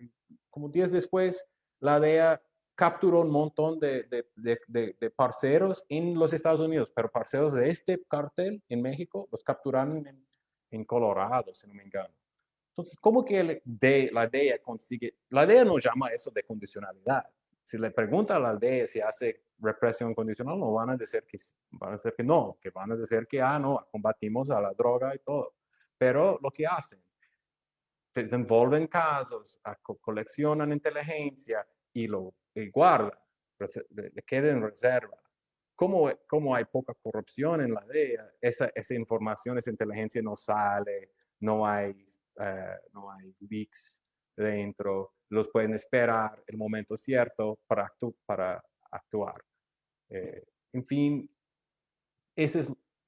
como días después, la DEA capturó un montón de parceros en los Estados Unidos, pero parceros de este cartel en México los capturaron en Colorado, si no me engano. Entonces, ¿cómo que la DEA consigue? La DEA no llama eso de condicionalidad. Si le pregunta a la DEA si hace represión condicional, no van a decir que no, que van a decir que, no, combatimos a la droga y todo. Pero lo que hacen, desenvolven casos, coleccionan inteligencia y lo guardan, le queda en reserva. Como hay poca corrupción en la DEA, esa información, esa inteligencia no sale, no hay leaks dentro, los pueden esperar el momento cierto para actuar. En fin,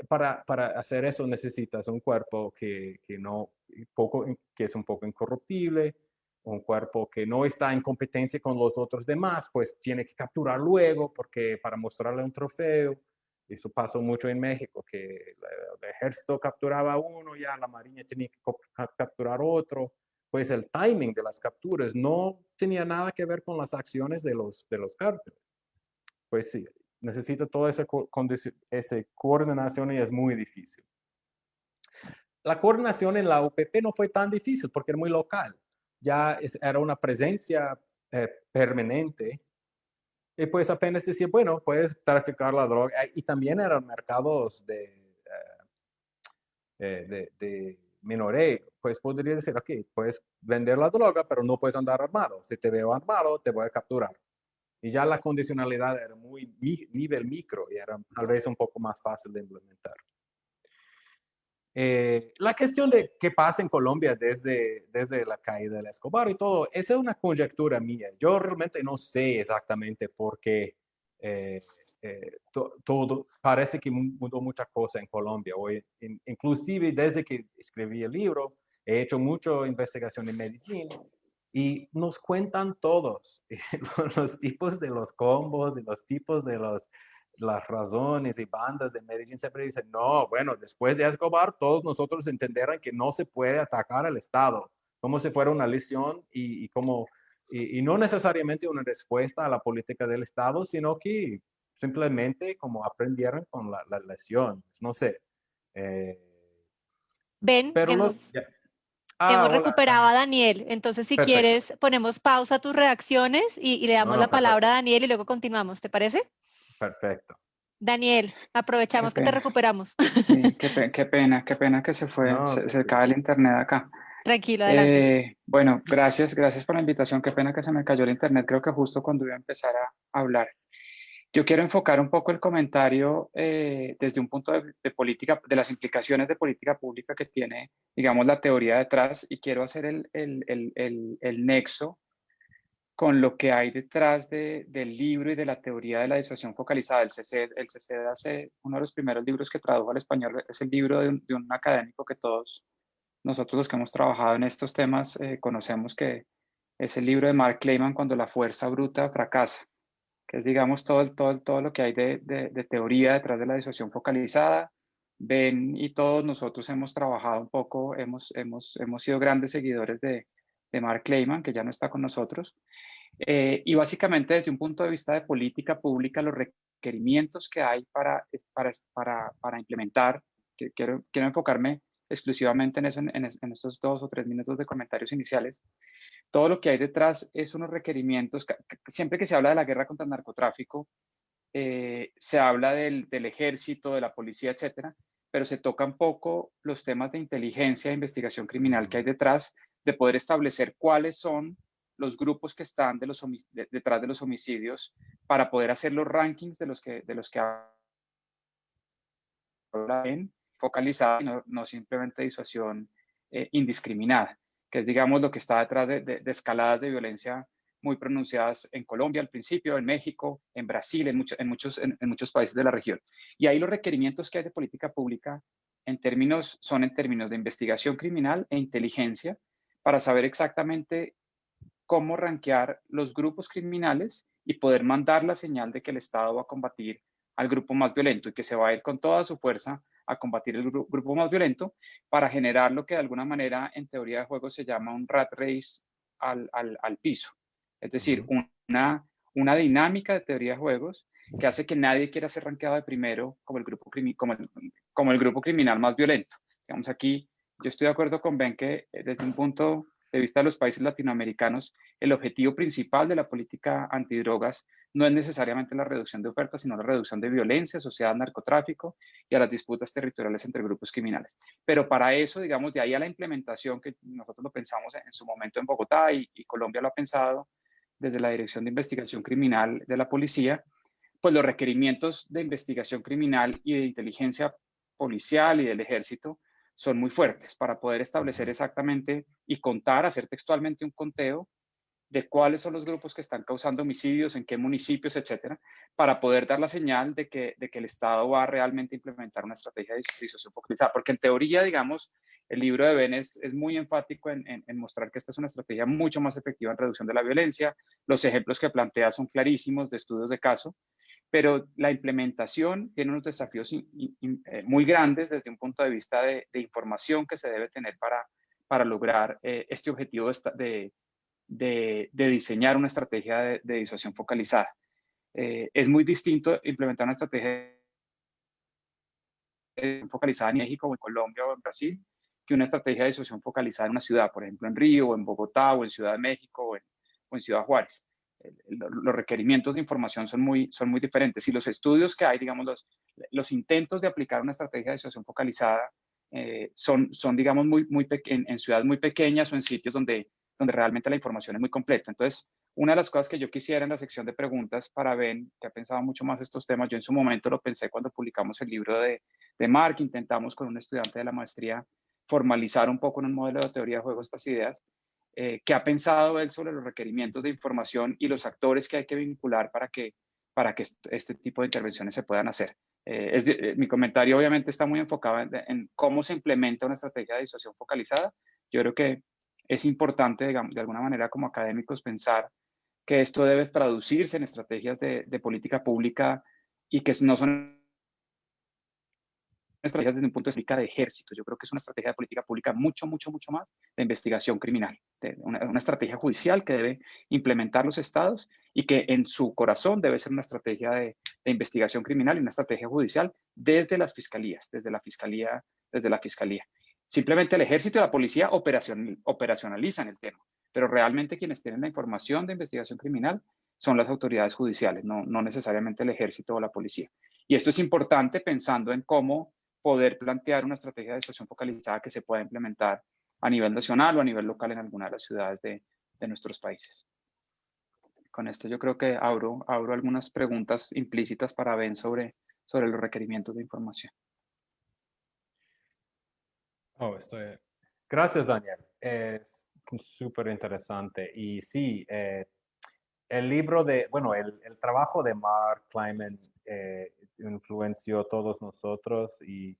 para hacer eso necesitas un cuerpo que es un poco incorruptible, un cuerpo que no está en competencia con los otros demás, pues tiene que capturar luego porque para mostrarle un trofeo. Eso pasó mucho en México, que el ejército capturaba a uno, ya la marina tenía que capturar otro. Pues el timing de las capturas no tenía nada que ver con las acciones de los cárteles. Pues sí, necesita toda esa coordinación y es muy difícil. La coordinación en la UPP no fue tan difícil porque era muy local. Ya era una presencia permanente. Y pues apenas decía, bueno, puedes traficar la droga. Y también eran mercados de minoreo. Pues podría decir, ok, puedes vender la droga, pero no puedes andar armado. Si te veo armado, te voy a capturar. Y ya la condicionalidad era muy nivel micro y era tal vez un poco más fácil de implementar. La cuestión de qué pasa en Colombia desde la caída de Escobar y todo, esa es una conjetura mía. Yo realmente no sé exactamente por qué todo parece que mudó mucha cosa en Colombia. Hoy, inclusive desde que escribí el libro, he hecho mucha investigación en Medellín y nos cuentan todos los tipos de los combos y los tipos de las razones y bandas de Medellín. Siempre dicen, no, bueno, después de Escobar, todos nosotros entenderán que no se puede atacar al Estado, como si fuera una lesión y no necesariamente una respuesta a la política del Estado, sino que simplemente como aprendieron con la lesión. No sé. Ven, Pero hemos hola. recuperado a Daniel. Entonces, si Perfecto. quieres, ponemos pausa a tus reacciones y le damos No, la palabra perfecto. a Daniel y luego continuamos. ¿Te parece? Perfecto. Daniel, Qué aprovechamos que te pena. recuperamos. Sí, qué pena que se fue, No, se cae el internet acá. Tranquilo, adelante. Bueno, gracias por la invitación. Qué pena que se me cayó el internet, creo que justo cuando iba a empezar a hablar. Yo quiero enfocar un poco el comentario desde un punto de política, de las implicaciones de política pública que tiene, digamos, la teoría detrás, y quiero hacer el nexo con lo que hay detrás del libro y de la teoría de la disuasión focalizada. El CC hace uno de los primeros libros que tradujo al español, es el libro de un académico que todos nosotros los que hemos trabajado en estos temas conocemos, que es el libro de Mark Clayman, Cuando la fuerza bruta fracasa, que es, digamos, todo lo que hay de teoría detrás de la disuasión focalizada. Ben y todos nosotros hemos trabajado un poco, hemos sido grandes seguidores de Mark Clayman, que ya no está con nosotros. Y básicamente desde un punto de vista de política pública, los requerimientos que hay para implementar, que quiero enfocarme exclusivamente en eso, en estos 2 o 3 minutos de comentarios iniciales, todo lo que hay detrás es unos requerimientos. Siempre que se habla de la guerra contra el narcotráfico, se habla del ejército, de la policía, etcétera, pero se tocan poco los temas de inteligencia e investigación criminal que hay detrás, de poder establecer cuáles son los grupos que están detrás de los homicidios, para poder hacer los rankings de los que hablan, focalizada y no simplemente disuasión indiscriminada, que es, digamos, lo que está detrás de escaladas de violencia muy pronunciadas en Colombia al principio, en México, en Brasil, en muchos países de la región. Y ahí los requerimientos que hay de política pública son en términos de investigación criminal e inteligencia, para saber exactamente cómo rankear los grupos criminales y poder mandar la señal de que el Estado va a combatir al grupo más violento y que se va a ir con toda su fuerza a combatir el grupo más violento, para generar lo que de alguna manera en teoría de juego se llama un rat race al piso. Es decir, una dinámica de teoría de juegos que hace que nadie quiera ser rankeado de primero como el grupo criminal más violento. Digamos, aquí yo estoy de acuerdo con Ben que desde un punto de vista de los países latinoamericanos, el objetivo principal de la política antidrogas no es necesariamente la reducción de ofertas, sino la reducción de violencia asociada al narcotráfico y a las disputas territoriales entre grupos criminales. Pero para eso, digamos, de ahí a la implementación, que nosotros lo pensamos en su momento en Bogotá y Colombia lo ha pensado desde la Dirección de Investigación Criminal de la Policía, pues los requerimientos de investigación criminal y de inteligencia policial y del ejército son muy fuertes para poder establecer exactamente y contar, hacer textualmente un conteo de cuáles son los grupos que están causando homicidios, en qué municipios, etcétera, para poder dar la señal de que el Estado va a realmente implementar una estrategia de disuasión focalizada. Porque en teoría, digamos, el libro de Ben es muy enfático en mostrar que esta es una estrategia mucho más efectiva en reducción de la violencia. Los ejemplos que plantea son clarísimos de estudios de caso, pero la implementación tiene unos desafíos muy grandes desde un punto de vista de información que se debe tener para lograr este objetivo de diseñar una estrategia de disuasión focalizada. Es muy distinto implementar una estrategia focalizada en México o en Colombia o en Brasil que una estrategia de disuasión focalizada en una ciudad, por ejemplo en Río o en Bogotá o en Ciudad de México o en Ciudad Juárez. Los requerimientos de información son muy diferentes, y los estudios que hay, digamos, los intentos de aplicar una estrategia de disuasión focalizada son digamos, en ciudades muy pequeñas o en sitios donde realmente la información es muy completa. Entonces, una de las cosas que yo quisiera en la sección de preguntas para Ben, que ha pensado mucho más estos temas, yo en su momento lo pensé cuando publicamos el libro de Mark, intentamos con un estudiante de la maestría formalizar un poco en un modelo de teoría de juego estas ideas. ¿Qué ha pensado él sobre los requerimientos de información y los actores que hay que vincular para que este tipo de intervenciones se puedan hacer? Mi comentario obviamente está muy enfocado en cómo se implementa una estrategia de disuasión focalizada. Yo creo que es importante, digamos, de alguna manera como académicos pensar que esto debe traducirse en estrategias de política pública y que no son estrategias desde un punto de vista de ejército. Yo creo que es una estrategia de política pública mucho más de investigación criminal, una estrategia judicial que debe implementar los estados y que en su corazón debe ser una estrategia de investigación criminal y una estrategia judicial desde las fiscalías, desde la fiscalía. Simplemente el ejército y la policía operacionalizan el tema, pero realmente quienes tienen la información de investigación criminal son las autoridades judiciales, no necesariamente el ejército o la policía. Y esto es importante pensando en cómo poder plantear una estrategia de disuasión focalizada que se pueda implementar a nivel nacional o a nivel local en alguna de las ciudades de nuestros países. Con esto yo creo que abro algunas preguntas implícitas para Ben sobre los requerimientos de información. Gracias, Daniel. Es súper interesante. Y sí, el libro de, bueno, el trabajo de Mark Kleiman influenció a todos nosotros y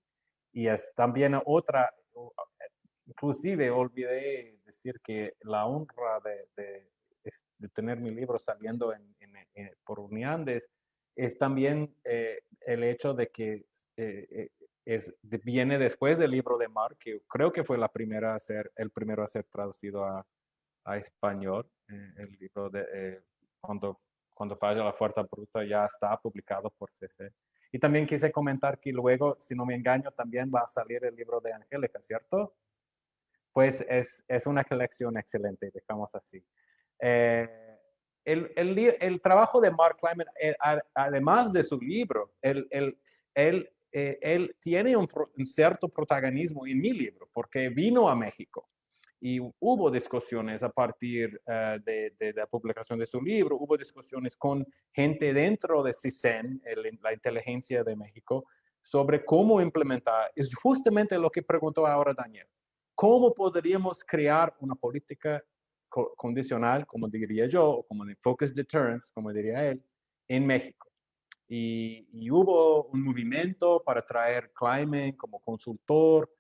es también otra, inclusive olvidé decir que la honra de tener mi libro saliendo por Uniandes es también el hecho de que viene después del libro de Mark, que creo que fue el primero a ser traducido a español. El libro de cuando falla la fuerza bruta ya está publicado por CC. Y también quise comentar que luego, si no me engaño, también va a salir el libro de Angélica, ¿cierto? Pues es una colección excelente, dejamos así. El trabajo de Mark Kleiman, además de su libro, él tiene un cierto protagonismo en mi libro, porque vino a México y hubo discusiones a partir de la publicación de su libro, hubo discusiones con gente dentro de CISEN, la inteligencia de México, sobre cómo implementar. Es justamente lo que preguntó ahora Daniel. ¿Cómo podríamos crear una política condicional, como diría yo, o como de focus deterrence, como diría él, en México? Y hubo un movimiento para traer Kleiman como consultor.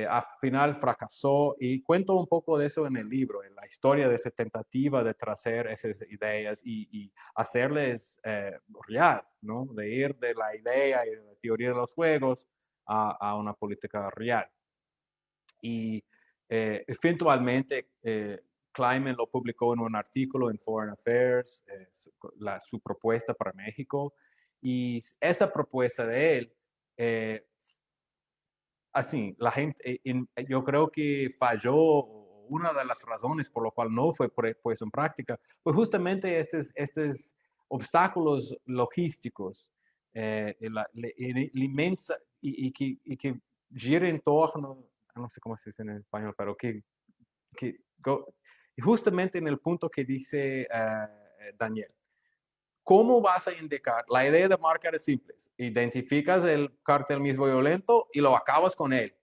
Al final fracasó y cuento un poco de eso en el libro, en la historia de esa tentativa de traer esas ideas y hacerles real, ¿no? De ir de la idea y de la teoría de los juegos a una política real. Y eventualmente Kleiman lo publicó en un artículo en Foreign Affairs, su propuesta para México, y esa propuesta de él, así, la gente, yo creo que falló, una de las razones por lo cual no fue puesto en práctica, pues justamente estos obstáculos logísticos, la inmensa, y que gira en torno, no sé cómo se dice en español, pero justamente en el punto que dice Daniel. ¿Cómo vas a indicar? La idea de marcar es simple. Identificas el cártel mismo violento y lo acabas con él.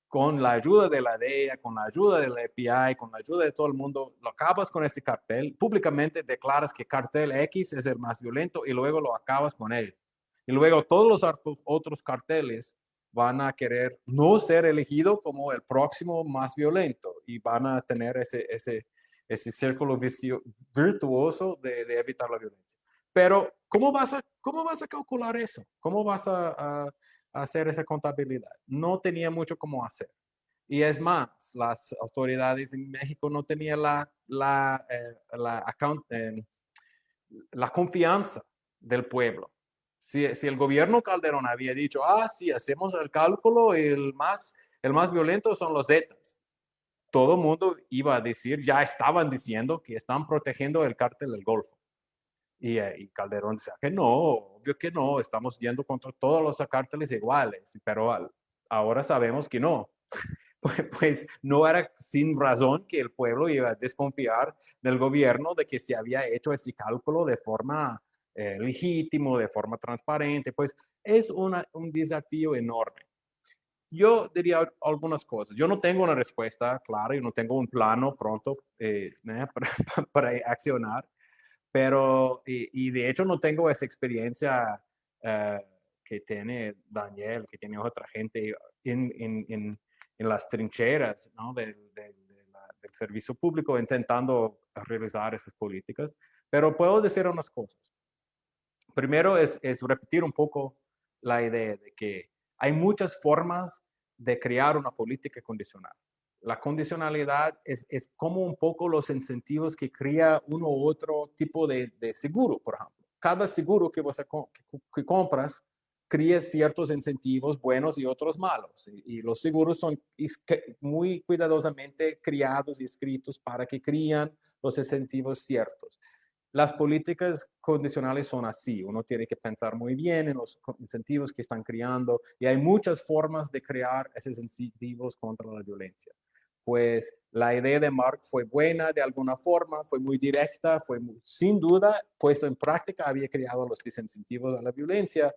Con la ayuda de la DEA, con la ayuda del FBI, con la ayuda de todo el mundo, lo acabas con este cartel. Públicamente declaras que cartel X es el más violento y luego lo acabas con él. Y luego todos los otros carteles van a querer no ser elegidos como el próximo más violento y van a tener ese círculo virtuoso de evitar la violencia. Pero, ¿cómo vas a calcular eso? ¿Cómo vas a hacer esa contabilidad? No tenía mucho cómo hacer. Y es más, las autoridades en México no tenían la confianza del pueblo. Si el gobierno Calderón había dicho, sí, hacemos el cálculo, el más violento son los Zetas, todo el mundo iba a decir, ya estaban diciendo que están protegiendo el cártel del Golfo. Y Calderón decía que no, obvio que no, estamos yendo contra todos los cárteles iguales, pero ahora sabemos que no. Pues no era sin razón que el pueblo iba a desconfiar del gobierno de que se había hecho ese cálculo de forma legítimo, de forma transparente. Pues es un desafío enorme. Yo diría algunas cosas. Yo no tengo una respuesta clara, yo no tengo un plano pronto para accionar. Pero, y de hecho no tengo esa experiencia que tiene Daniel, que tiene otra gente en las trincheras, ¿no? del servicio público intentando realizar esas políticas. Pero puedo decir unas cosas. Primero es repetir un poco la idea de que hay muchas formas de crear una política condicional. La condicionalidad es como un poco los incentivos que crea uno u otro tipo de seguro, por ejemplo. Cada seguro que que compras crea ciertos incentivos buenos y otros malos. Y los seguros son muy cuidadosamente creados y escritos para que crean los incentivos ciertos. Las políticas condicionales son así. Uno tiene que pensar muy bien en los incentivos que están creando y hay muchas formas de crear esos incentivos contra la violencia. Pues la idea de Mark fue buena de alguna forma, fue muy directa, sin duda puesto en práctica, había creado los desincentivos a la violencia,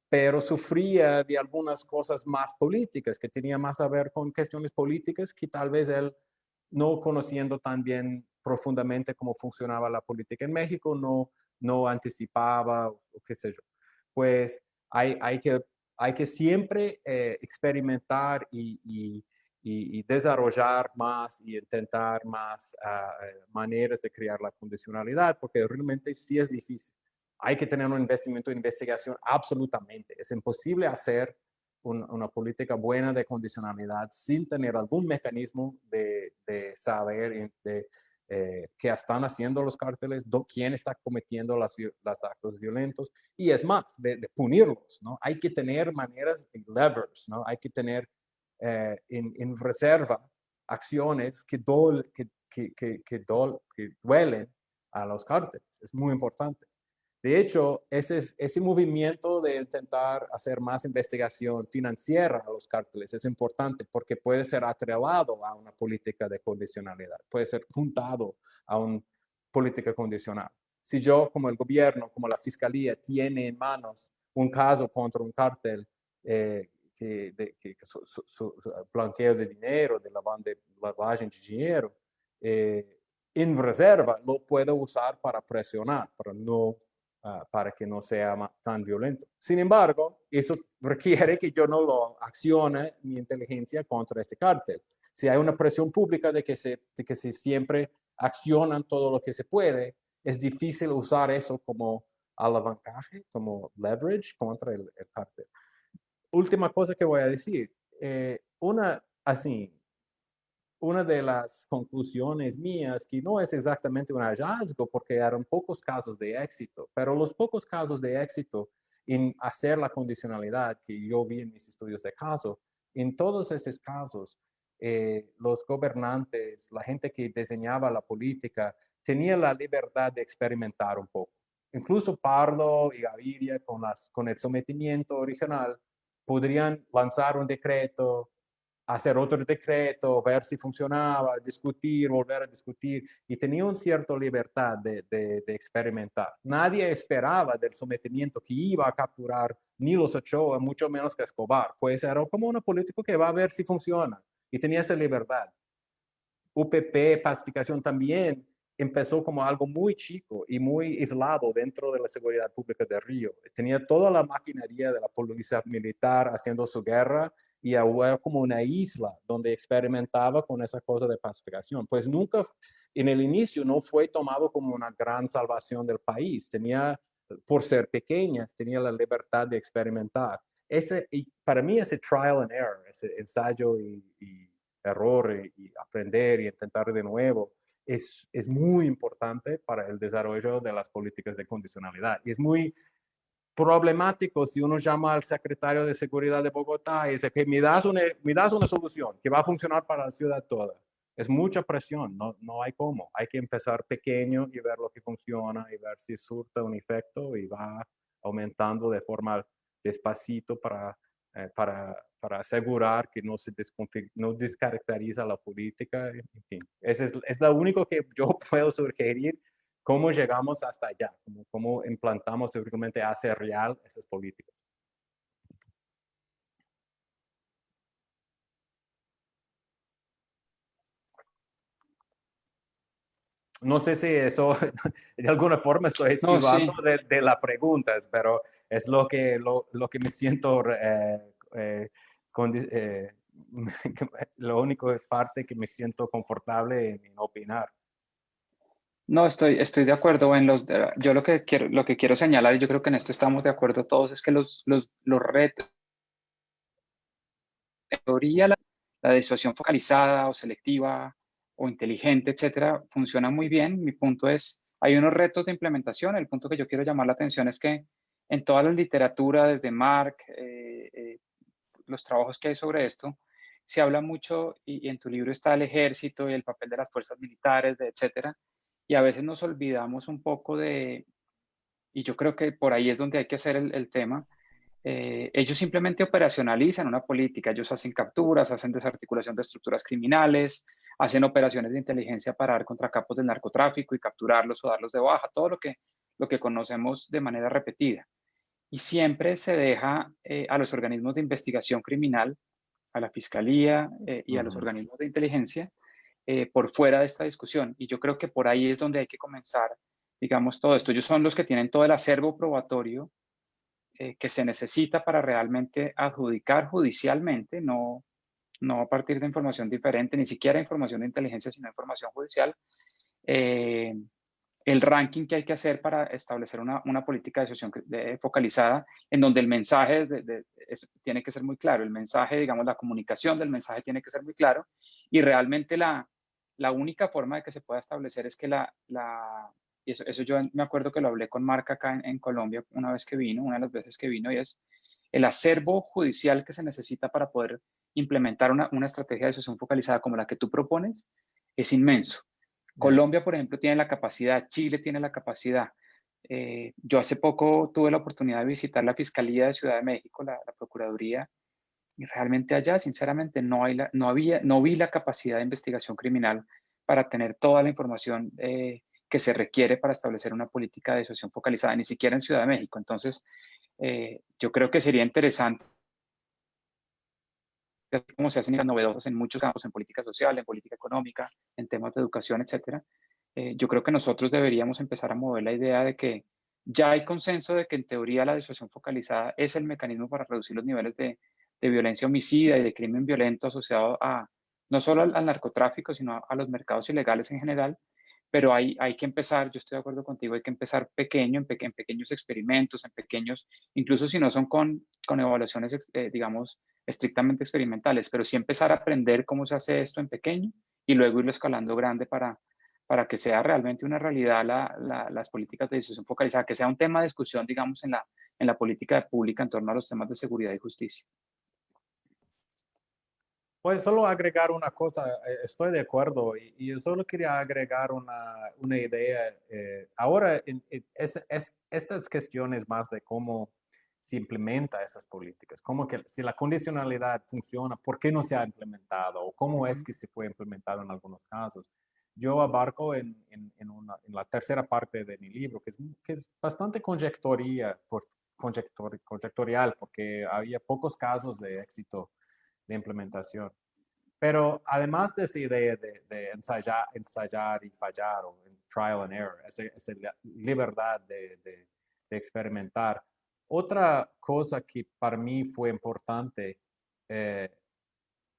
pero sufría de algunas cosas más políticas, que tenía más a ver con cuestiones políticas que tal vez él, no conociendo tan bien profundamente cómo funcionaba la política en México, no anticipaba o qué sé yo. Pues hay que siempre experimentar y desarrollar más y intentar más maneras de crear la condicionalidad, porque realmente sí es difícil. Hay que tener un investimiento en investigación absolutamente. Es imposible hacer una política buena de condicionalidad sin tener algún mecanismo de saber qué están haciendo los cárteles, quién está cometiendo los actos violentos, y es más, de punirlos, ¿no? Hay que tener maneras, levers, ¿no? Hay que tener en reserva acciones que duelen a los cárteles. Es muy importante. De hecho, ese movimiento de intentar hacer más investigación financiera a los cárteles es importante porque puede ser atrelado a una política de condicionalidad, puede ser juntado a una política condicional. Si yo, como el gobierno, como la fiscalía, tiene en manos un caso contra un cártel blanqueo de dinero, de lavagem de dinero, en reserva lo puedo usar para presionar, para que no sea tan violento. Sin embargo, eso requiere que yo no lo accione mi inteligencia contra este cártel. Si hay una presión pública de que se siempre accionan todo lo que se puede, es difícil usar eso como alavancaje, como leverage contra el cártel. Última cosa que voy a decir. Una de las conclusiones mías, que no es exactamente un hallazgo porque eran pocos casos de éxito, pero los pocos casos de éxito en hacer la condicionalidad que yo vi en mis estudios de caso, en todos esos casos, los gobernantes, la gente que diseñaba la política, tenía la libertad de experimentar un poco. Incluso Pardo y Gaviria, con el sometimiento original, podrían lanzar un decreto, hacer otro decreto, ver si funcionaba, discutir, volver a discutir, y tenía una cierta libertad de experimentar. Nadie esperaba del sometimiento que iba a capturar ni los Ochoa, mucho menos que Escobar, pues era como una política que va a ver si funciona, y tenía esa libertad. UPP, pacificación también, empezó como algo muy chico y muy aislado dentro de la seguridad pública de Río. Tenía toda la maquinaria de la policía militar haciendo su guerra y era como una isla donde experimentaba con esa cosa de pacificación. Pues nunca, en el inicio, no fue tomado como una gran salvación del país. Tenía, por ser pequeña, tenía la libertad de experimentar. Para mí ese trial and error, ese ensayo y error y aprender y intentar de nuevo, es muy importante para el desarrollo de las políticas de condicionalidad. Y es muy problemático si uno llama al secretario de Seguridad de Bogotá y dice que me das una solución que va a funcionar para la ciudad toda. Es mucha presión, no hay cómo. Hay que empezar pequeño y ver lo que funciona y ver si surta un efecto y va aumentando de forma despacito para asegurar que no descaracteriza la política. En fin, es lo único que yo puedo sugerir. ¿Cómo llegamos hasta allá? ¿Cómo implantamos teóricamente hacer real esas políticas? No sé si eso, de alguna forma estoy No, esquivando sí. de las preguntas, pero es lo que me siento, la única parte que me siento confortable en opinar. No, estoy de acuerdo. Yo lo que quiero señalar, y yo creo que en esto estamos de acuerdo todos, es que los retos, en teoría, la disuasión focalizada o selectiva o inteligente, etcétera, funciona muy bien. Mi punto es, hay unos retos de implementación. El punto que yo quiero llamar la atención es que en toda la literatura, desde Mark, los trabajos que hay sobre esto, se habla mucho, y en tu libro está el ejército y el papel de las fuerzas militares, etcétera, y a veces nos olvidamos un poco y yo creo que por ahí es donde hay que hacer el tema. Ellos simplemente operacionalizan una política, ellos hacen capturas, hacen desarticulación de estructuras criminales, hacen operaciones de inteligencia para dar contra capos del narcotráfico y capturarlos o darlos de baja, todo lo que conocemos de manera repetida. Y siempre se deja a los organismos de investigación criminal, a la fiscalía y a los organismos de inteligencia, por fuera de esta discusión. Y yo creo que por ahí es donde hay que comenzar, digamos, todo esto. Ellos son los que tienen todo el acervo probatorio que se necesita para realmente adjudicar judicialmente, no a partir de información diferente, ni siquiera información de inteligencia, sino información judicial, eh, el ranking que hay que hacer para establecer una política de asociación focalizada, en donde el mensaje tiene que ser muy claro, el mensaje, digamos, la comunicación del mensaje tiene que ser muy claro, y realmente la única forma de que se pueda establecer es que y eso yo me acuerdo que lo hablé con Marc acá en Colombia una vez que vino, una de las veces que vino, y es el acervo judicial que se necesita para poder implementar una estrategia de asociación focalizada como la que tú propones es inmenso. Colombia, por ejemplo, tiene la capacidad, Chile tiene la capacidad. Yo hace poco tuve la oportunidad de visitar la Fiscalía de Ciudad de México, la Procuraduría, y realmente allá, sinceramente, no vi la capacidad de investigación criminal para tener toda la información que se requiere para establecer una política de asociación focalizada, ni siquiera en Ciudad de México. Entonces, yo creo que sería interesante cómo se hacen las novedosas en muchos campos, en política social, en política económica, en temas de educación, etcétera. Yo creo que nosotros deberíamos empezar a mover la idea de que ya hay consenso de que en teoría la disuasión focalizada es el mecanismo para reducir los niveles de violencia homicida y de crimen violento asociado a no solo al narcotráfico, sino a los mercados ilegales en general. Pero hay que empezar, yo estoy de acuerdo contigo, hay que empezar pequeño, en pequeños experimentos, en pequeños, incluso si no son con evaluaciones, digamos, estrictamente experimentales, pero sí empezar a aprender cómo se hace esto en pequeño y luego irlo escalando grande para que sea realmente una realidad las políticas de decisión focalizada, que sea un tema de discusión, digamos, en la política pública en torno a los temas de seguridad y justicia. Pues solo agregar una cosa, estoy de acuerdo y yo solo quería agregar una idea. Ahora, estas cuestiones más de cómo se implementa esas políticas, cómo que si la condicionalidad funciona, ¿por qué no se ha implementado? ¿O cómo es que se fue implementado en algunos casos? Yo abarco en la tercera parte de mi libro, que es bastante conjectorial, porque había pocos casos de éxito de implementación. Pero además de esa idea de ensayar y fallar, o trial and error, esa libertad de experimentar, otra cosa que para mí fue importante eh,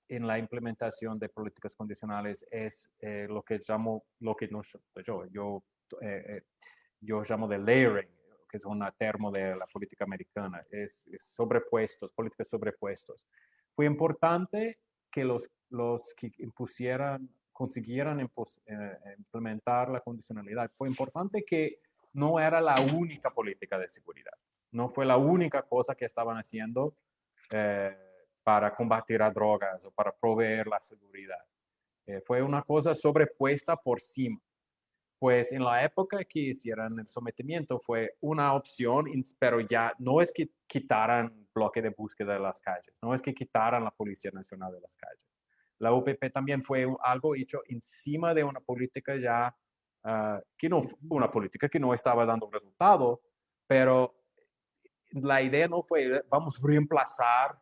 en la implementación de políticas condicionales es lo que yo llamo de layering, que es un termo de la política americana, es sobrepuestos, políticas sobrepuestos. Fue importante que los que consiguieran implementar la condicionalidad. Fue importante que no era la única política de seguridad, no fue la única cosa que estaban haciendo para combatir a drogas o para proveer la seguridad. Fue una cosa sobrepuesta por cima. Pues en la época que hicieron el sometimiento fue una opción, pero ya no es que quitaran bloque de búsqueda de las calles, no es que quitaran la Policía Nacional de las calles. La UPP también fue algo hecho encima de una política ya, que no fue una política que no estaba dando resultado, pero la idea no fue vamos a reemplazar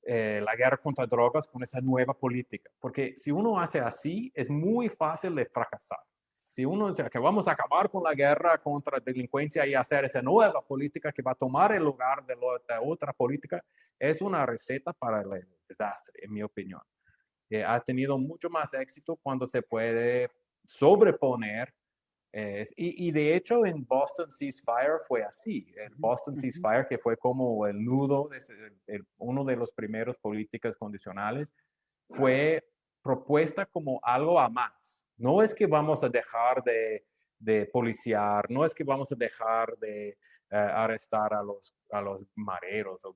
la guerra contra drogas con esa nueva política, porque si uno hace así es muy fácil de fracasar. Si uno dice que vamos a acabar con la guerra contra la delincuencia y hacer esa nueva política que va a tomar el lugar de la otra política, es una receta para el desastre, en mi opinión. Ha tenido mucho más éxito cuando se puede sobreponer. Y de hecho en Boston Ceasefire fue así. El Boston Ceasefire, que fue como el nudo, uno de los primeros políticas condicionales, fue propuesta como algo a más. No es que vamos a dejar de policiar, no es que vamos a dejar de arrestar a los mareros o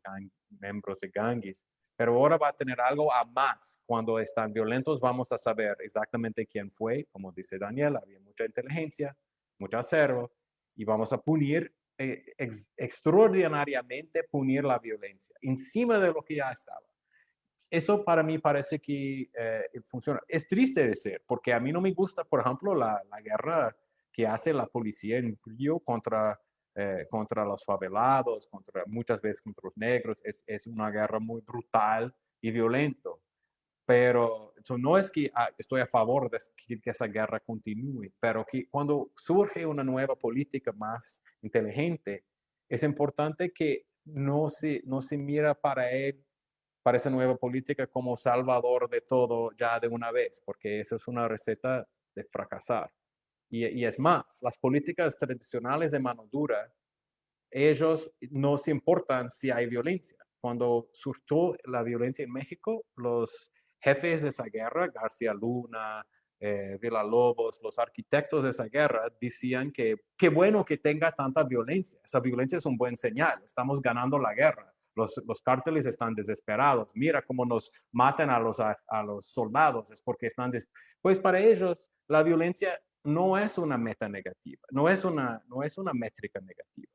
miembros de gangues, pero ahora va a tener algo a más. Cuando están violentos vamos a saber exactamente quién fue, como dice Daniel, había mucha inteligencia, mucho acervo, y vamos a punir, extraordinariamente punir la violencia, encima de lo que ya estaba. Eso para mí parece que funciona. Es triste de ser, porque a mí no me gusta, por ejemplo, la guerra que hace la policía en Río contra los favelados, muchas veces contra los negros. Es una guerra muy brutal y violento. Pero no es que estoy a favor de que esa guerra continúe, pero que cuando surge una nueva política más inteligente, es importante que no se mira para esa nueva política como salvador de todo ya de una vez, porque esa es una receta de fracasar. Y es más, las políticas tradicionales de mano dura, ellos no se importan si hay violencia. Cuando surgió la violencia en México, los jefes de esa guerra, García Luna, Villalobos, los arquitectos de esa guerra, decían que qué bueno que tenga tanta violencia. Esa violencia es un buen señal. Estamos ganando la guerra. Los cárteles están desesperados. Mira cómo nos matan a los soldados. Es porque pues para ellos la violencia no es una meta negativa, no es una métrica negativa.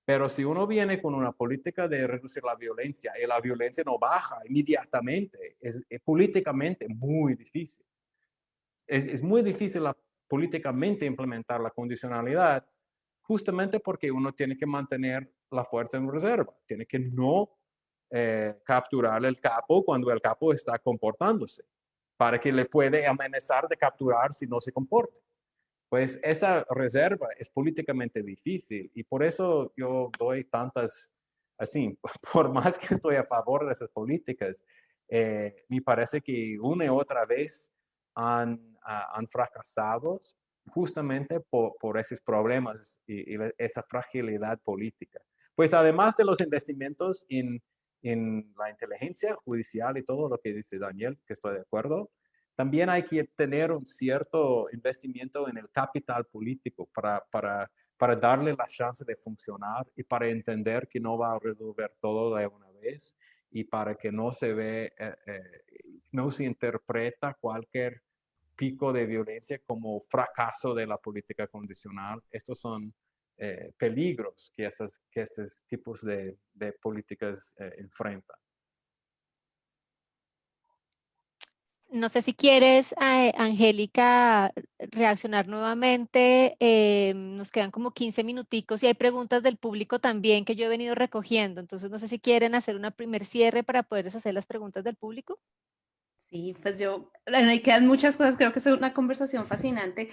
Pero si uno viene con una política de reducir la violencia y la violencia no baja inmediatamente, es políticamente muy difícil. Es muy difícil políticamente implementar la condicionalidad justamente porque uno tiene que mantener la fuerza en reserva, tiene que no capturar el capo cuando el capo está comportándose, para que le puede amenazar de capturar si no se comporta. Pues esa reserva es políticamente difícil y por eso yo doy tantas, así, por más que estoy a favor de esas políticas, me parece que una y otra vez han fracasado justamente por esos problemas y esa fragilidad política. Pues además de los investimentos en la inteligencia judicial y todo lo que dice Daniel, que estoy de acuerdo, también hay que tener un cierto investimiento en el capital político para darle la chance de funcionar y para entender que no va a resolver todo de una vez y para que no no se interpreta cualquier pico de violencia como fracaso de la política condicional. Estos son peligros que estos tipos de políticas enfrentan. No sé si quieres, Angélica, reaccionar nuevamente. Nos quedan como 15 minuticos y hay preguntas del público también que yo he venido recogiendo. Entonces, no sé si quieren hacer una primer cierre para poderles hacer las preguntas del público. Sí, pues bueno, ahí quedan muchas cosas, creo que es una conversación fascinante.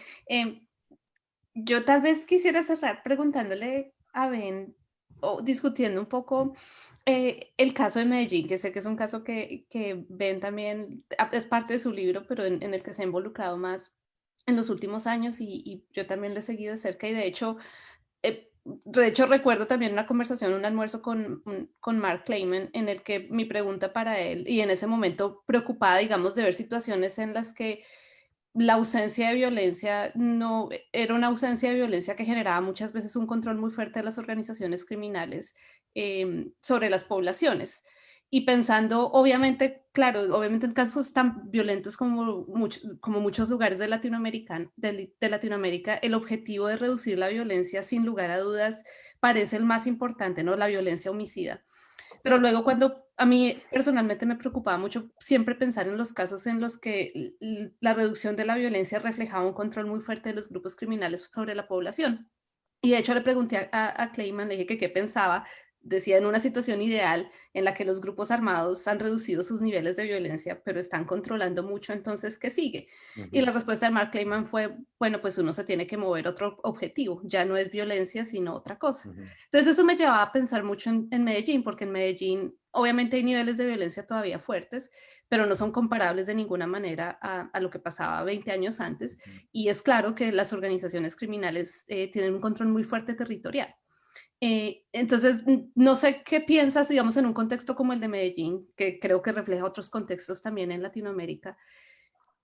Yo tal vez quisiera cerrar preguntándole a Ben o discutiendo un poco el caso de Medellín, que sé que es un caso que Ben también es parte de su libro, pero en el que se ha involucrado más en los últimos años y yo también lo he seguido de cerca y de hecho recuerdo también una conversación, un almuerzo con Mark Kleiman en el que mi pregunta para él y en ese momento preocupada, digamos, de ver situaciones en las que la ausencia de violencia no era una ausencia de violencia que generaba muchas veces un control muy fuerte de las organizaciones criminales sobre las poblaciones. Y pensando, obviamente, claro, obviamente en casos tan violentos como muchos lugares de Latinoamérica, el objetivo de reducir la violencia, sin lugar a dudas, parece el más importante, ¿no? La violencia homicida. Pero luego cuando a mí personalmente me preocupaba mucho siempre pensar en los casos en los que la reducción de la violencia reflejaba un control muy fuerte de los grupos criminales sobre la población. Y de hecho le pregunté a Kleiman, le dije que qué pensaba, decía en una situación ideal en la que los grupos armados han reducido sus niveles de violencia, pero están controlando mucho, entonces, ¿qué sigue? Y la respuesta de Mark Kleiman fue, bueno, pues uno se tiene que mover a otro objetivo, ya no es violencia, sino otra cosa. Entonces eso me llevaba a pensar mucho en Medellín, porque en Medellín obviamente hay niveles de violencia todavía fuertes, pero no son comparables de ninguna manera a lo que pasaba 20 años antes. Y es claro que las organizaciones criminales tienen un control muy fuerte territorial. Entonces, no sé qué piensas, digamos, en un contexto como el de Medellín, que creo que refleja otros contextos también en Latinoamérica.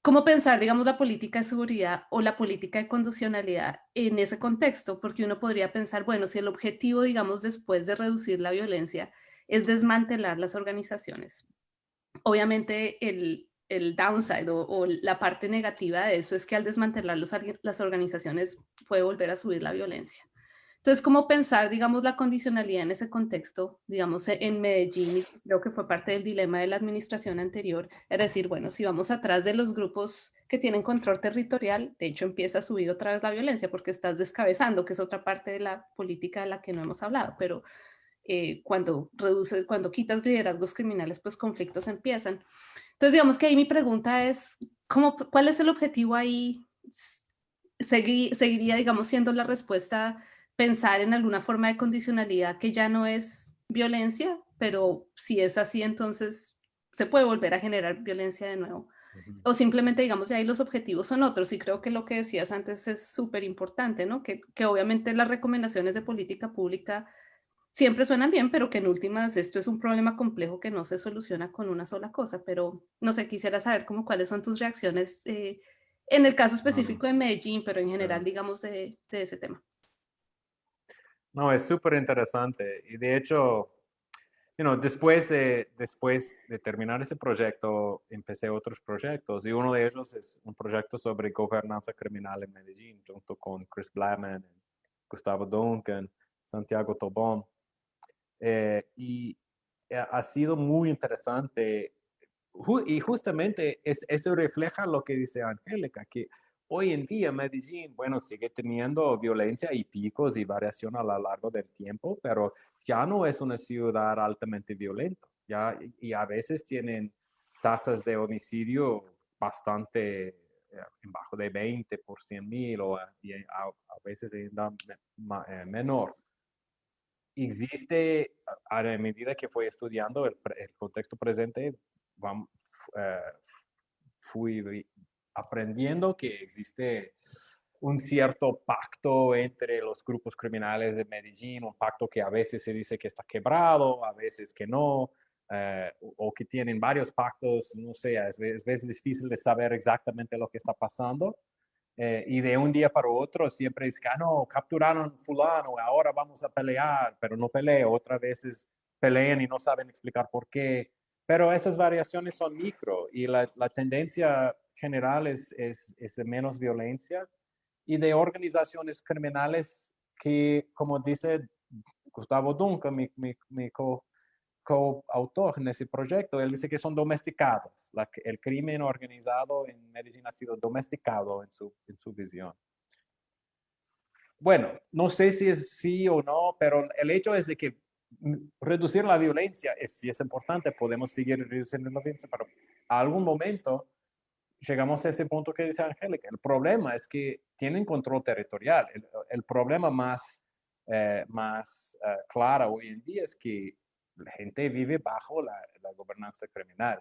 ¿Cómo pensar, digamos, la política de seguridad o la política de condicionalidad en ese contexto? Porque uno podría pensar, bueno, si el objetivo, digamos, después de reducir la violencia es desmantelar las organizaciones, obviamente el downside o la parte negativa de eso es que al desmantelar las organizaciones puede volver a subir la violencia. Entonces, ¿cómo pensar, digamos, la condicionalidad en ese contexto? Digamos, en Medellín, y creo que fue parte del dilema de la administración anterior, era decir, bueno, si vamos atrás de los grupos que tienen control territorial, de hecho empieza a subir otra vez la violencia porque estás descabezando, que es otra parte de la política de la que no hemos hablado, pero cuando quitas liderazgos criminales, pues conflictos empiezan. Entonces, digamos que ahí mi pregunta es, ¿cuál es el objetivo ahí? ¿Seguiría, digamos, siendo la respuesta pensar en alguna forma de condicionalidad que ya no es violencia? Pero si es así, entonces se puede volver a generar violencia de nuevo. Ujú. O simplemente, digamos, ya ahí los objetivos son otros. Y creo que lo que decías antes es súper importante, ¿no? Que obviamente las recomendaciones de política pública siempre suenan bien, pero que en últimas esto es un problema complejo que no se soluciona con una sola cosa. Pero no sé, quisiera saber cómo cuáles son tus reacciones en el caso Claro, específico de Medellín, pero en general, claro. digamos, de ese tema. No, es súper interesante. Y de hecho, después de terminar ese proyecto, empecé otros proyectos. Y uno de ellos es un proyecto sobre gobernanza criminal en Medellín, junto con Chris Blackman, Gustavo Duncan, Santiago Tobón. Y ha sido muy interesante. Y justamente eso refleja lo que dice Angélica, que hoy en día Medellín, bueno, sigue teniendo violencia y picos y variación a lo largo del tiempo, pero ya no es una ciudad altamente violenta. Ya, y a veces tienen tasas de homicidio bastante bajo de 20 por 100,000 y a veces ainda menor. Existe, a medida que fui estudiando el contexto presente, vam- eh, fui aprendiendo que existe un cierto pacto entre los grupos criminales de Medellín, un pacto que a veces se dice que está quebrado, a veces que no, o que tienen varios pactos, no sé, es veces difícil de saber exactamente lo que está pasando. Y de un día para otro siempre es que, no, capturaron fulano, ahora vamos a pelear, pero no peleo. Otras veces pelean y no saben explicar por qué. Pero esas variaciones son micro y la tendencia general es de menos violencia y de organizaciones criminales que, como dice Gustavo Duncan, mi coautor en ese proyecto, él dice que son domesticados. El crimen organizado en Medellín ha sido domesticado en su visión. Bueno, no sé si es sí o no, pero el hecho es de que reducir la violencia sí es importante, podemos seguir reduciendo la violencia, pero a algún momento llegamos a ese punto que dice Angélica. El problema es que tienen control territorial. El problema más claro hoy en día es que la gente vive bajo la gobernanza criminal.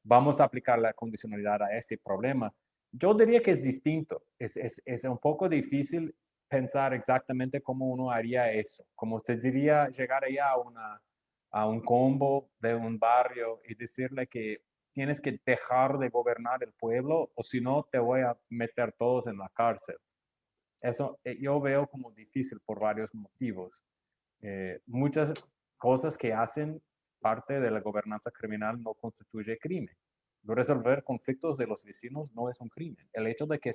Vamos a aplicar la condicionalidad a ese problema. Yo diría que es distinto. Es un poco difícil pensar exactamente cómo uno haría eso. Como usted diría, llegar allá a un combo de un barrio y decirle que tienes que dejar de gobernar el pueblo o si no te voy a meter todos en la cárcel. Eso yo veo como difícil por varios motivos. Muchas cosas que hacen parte de la gobernanza criminal no constituye crimen. Resolver conflictos de los vecinos no es un crimen. El hecho de que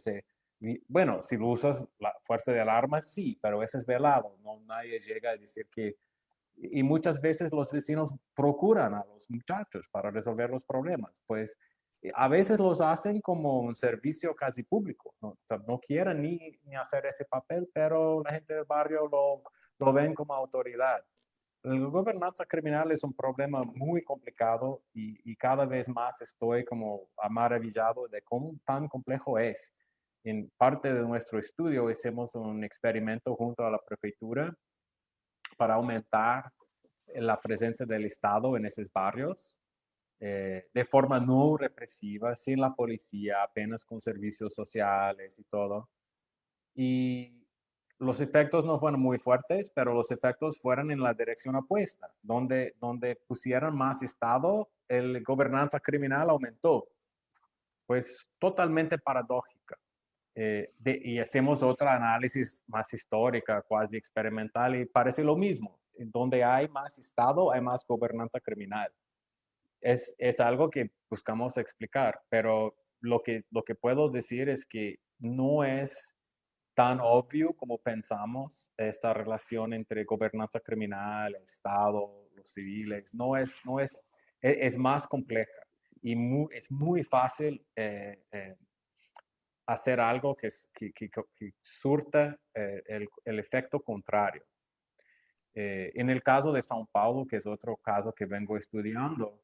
bueno, si usas la fuerza de alarma, sí, pero ese es velado. No, nadie llega a decir que, y muchas veces los vecinos procuran a los muchachos para resolver los problemas. Pues a veces los hacen como un servicio casi público. No quieren ni hacer ese papel, pero la gente del barrio lo ven como autoridad. La gobernanza criminal es un problema muy complicado y cada vez más estoy como maravillado de cómo tan complejo es. En parte de nuestro estudio hicimos un experimento junto a la prefectura para aumentar la presencia del Estado en esos barrios de forma no represiva, sin la policía, apenas con servicios sociales y todo. Y los efectos no fueron muy fuertes, pero los efectos fueron en la dirección opuesta, donde pusieron más Estado, el gobernanza criminal aumentó. Pues totalmente paradójica. Y hacemos otro análisis más histórica, casi experimental, y parece lo mismo. En donde hay más Estado, hay más gobernanza criminal. Es algo que buscamos explicar, pero lo que puedo decir es que no es tan obvio como pensamos esta relación entre gobernanza criminal, Estado, los civiles. Es más compleja y es muy fácil hacer algo que surta el efecto contrario. En el caso de São Paulo, que es otro caso que vengo estudiando,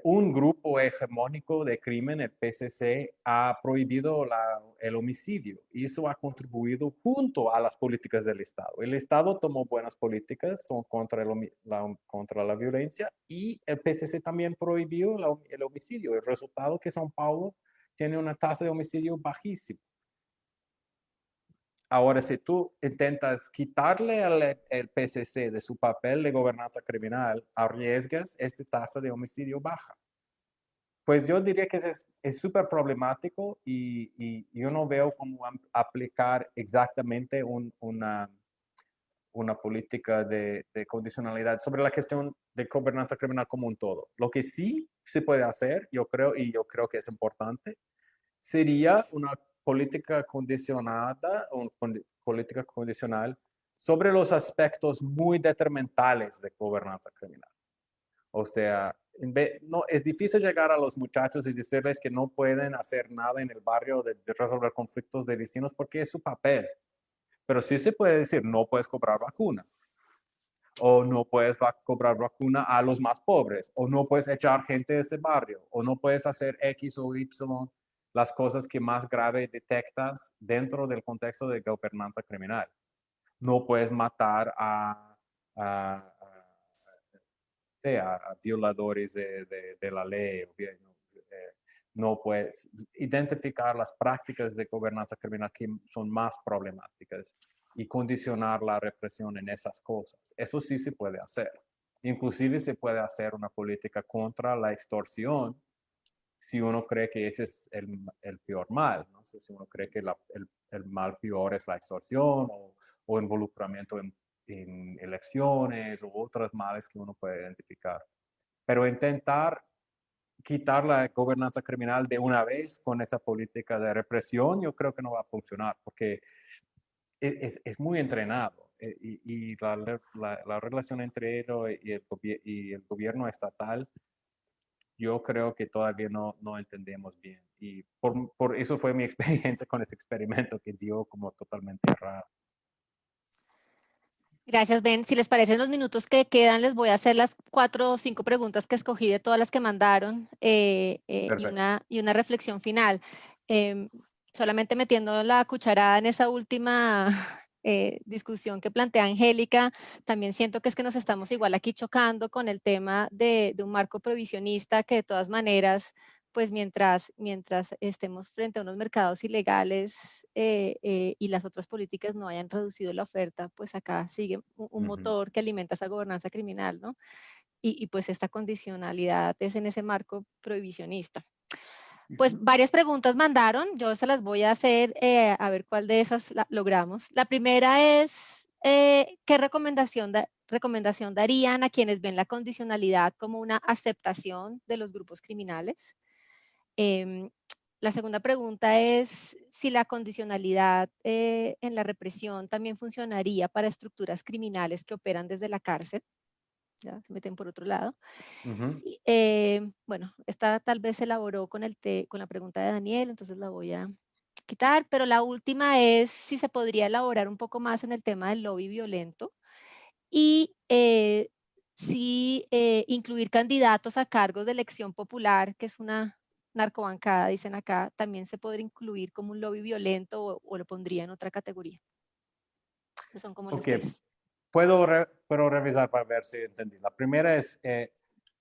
un grupo hegemónico de crimen, el PCC, ha prohibido el homicidio y eso ha contribuido junto a las políticas del Estado. El Estado tomó buenas políticas contra la violencia y el PCC también prohibió el homicidio. El resultado es que São Paulo tiene una tasa de homicidio bajísima. Ahora, si tú intentas quitarle al PCC de su papel de gobernanza criminal, arriesgas esta tasa de homicidio baja. Pues yo diría que es súper problemático y yo no veo cómo aplicar exactamente una política de condicionalidad sobre la cuestión de gobernanza criminal como un todo. Lo que sí se puede hacer, yo creo que es importante, sería una política condicionada o política condicional sobre los aspectos muy detrimentales de gobernanza criminal. O sea, no, es difícil llegar a los muchachos y decirles que no pueden hacer nada en el barrio de resolver conflictos de vecinos porque es su papel. Pero sí se puede decir, no puedes cobrar vacuna. O no puedes cobrar vacuna a los más pobres. O no puedes echar gente de ese barrio. O no puedes hacer X o Y, las cosas que más grave detectas dentro del contexto de gobernanza criminal. No puedes matar a violadores de la ley. No puedes identificar las prácticas de gobernanza criminal que son más problemáticas y condicionar la represión en esas cosas. Eso sí se puede hacer. Inclusive se puede hacer una política contra la extorsión si uno cree que ese es el peor mal, ¿no? Si uno cree que el mal peor es la extorsión o involucramiento en elecciones u otros males que uno puede identificar. Pero intentar quitar la gobernanza criminal de una vez con esa política de represión, yo creo que no va a funcionar porque es muy entrenado y la relación entre él y el gobierno estatal, yo creo que todavía no entendemos bien. Y por eso fue mi experiencia con este experimento que dio como totalmente errado. Gracias, Ben. Si les parecen los minutos que quedan, les voy a hacer las 4 o 5 preguntas que escogí de todas las que mandaron y una reflexión final. Solamente metiendo la cucharada en esa última discusión que plantea Angélica, también siento que es que nos estamos igual aquí chocando con el tema de un marco prohibicionista que de todas maneras, pues mientras estemos frente a unos mercados ilegales y las otras políticas no hayan reducido la oferta, pues acá sigue un motor que alimenta esa gobernanza criminal, ¿no? Y pues esta condicionalidad es en ese marco prohibicionista. Pues varias preguntas mandaron, yo se las voy a hacer, a ver cuál de esas logramos. La primera es, ¿qué recomendación darían a quienes ven la condicionalidad como una aceptación de los grupos criminales? La segunda pregunta es si la condicionalidad en la represión también funcionaría para estructuras criminales que operan desde la cárcel. Ya se meten por otro lado. Bueno, esta tal vez se elaboró con la pregunta de Daniel, entonces la voy a quitar, pero la última es si se podría elaborar un poco más en el tema del lobby violento y si incluir candidatos a cargos de elección popular, que es una narcobancada, dicen acá, también se podría incluir como un lobby violento o lo pondría en otra categoría. Esas son como las tres. Puedo revisar para ver si entendí. La primera es,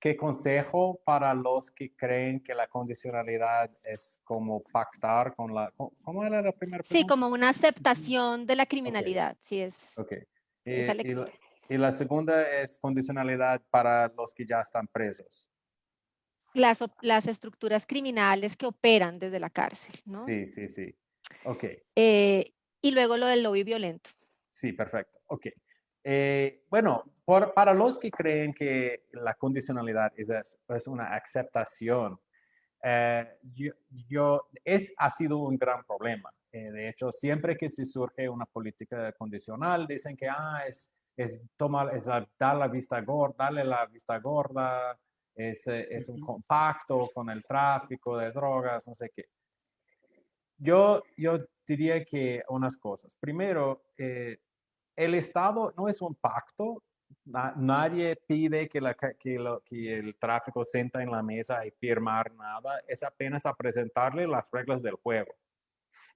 ¿qué consejo para los que creen que la condicionalidad es como pactar con la... ¿Cómo era la primera pregunta? Sí, como una aceptación de la criminalidad, sí es. Okay. Esa lectura. Y la segunda es condicionalidad para los que ya están presos. Las estructuras criminales que operan desde la cárcel, ¿no? Sí. Ok. Y luego lo del lobby violento. Sí, perfecto. Ok. Bueno, para los que creen que la condicionalidad es una aceptación, ha sido un gran problema. De hecho, siempre que se surge una política condicional, dicen que dar la vista gorda, darle la vista gorda, es un compacto con el tráfico de drogas, no sé qué. Yo diría que unas cosas. Primero, el Estado no es un pacto Nadie pide que el tráfico sienta en la mesa y firmar nada, es apenas a presentarle las reglas del juego.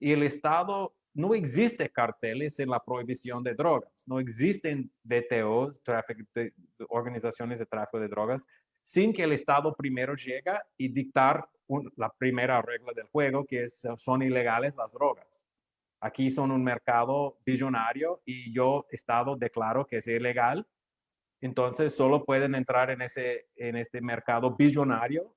Y el Estado, no existe carteles en la prohibición de drogas, no existen DTOs, organizaciones de tráfico de drogas, sin que el Estado primero llega y dictar la primera regla del juego, que son ilegales las drogas. Aquí son un mercado billonario y yo, Estado, declaro que es ilegal. Entonces, solo pueden entrar en este mercado billonario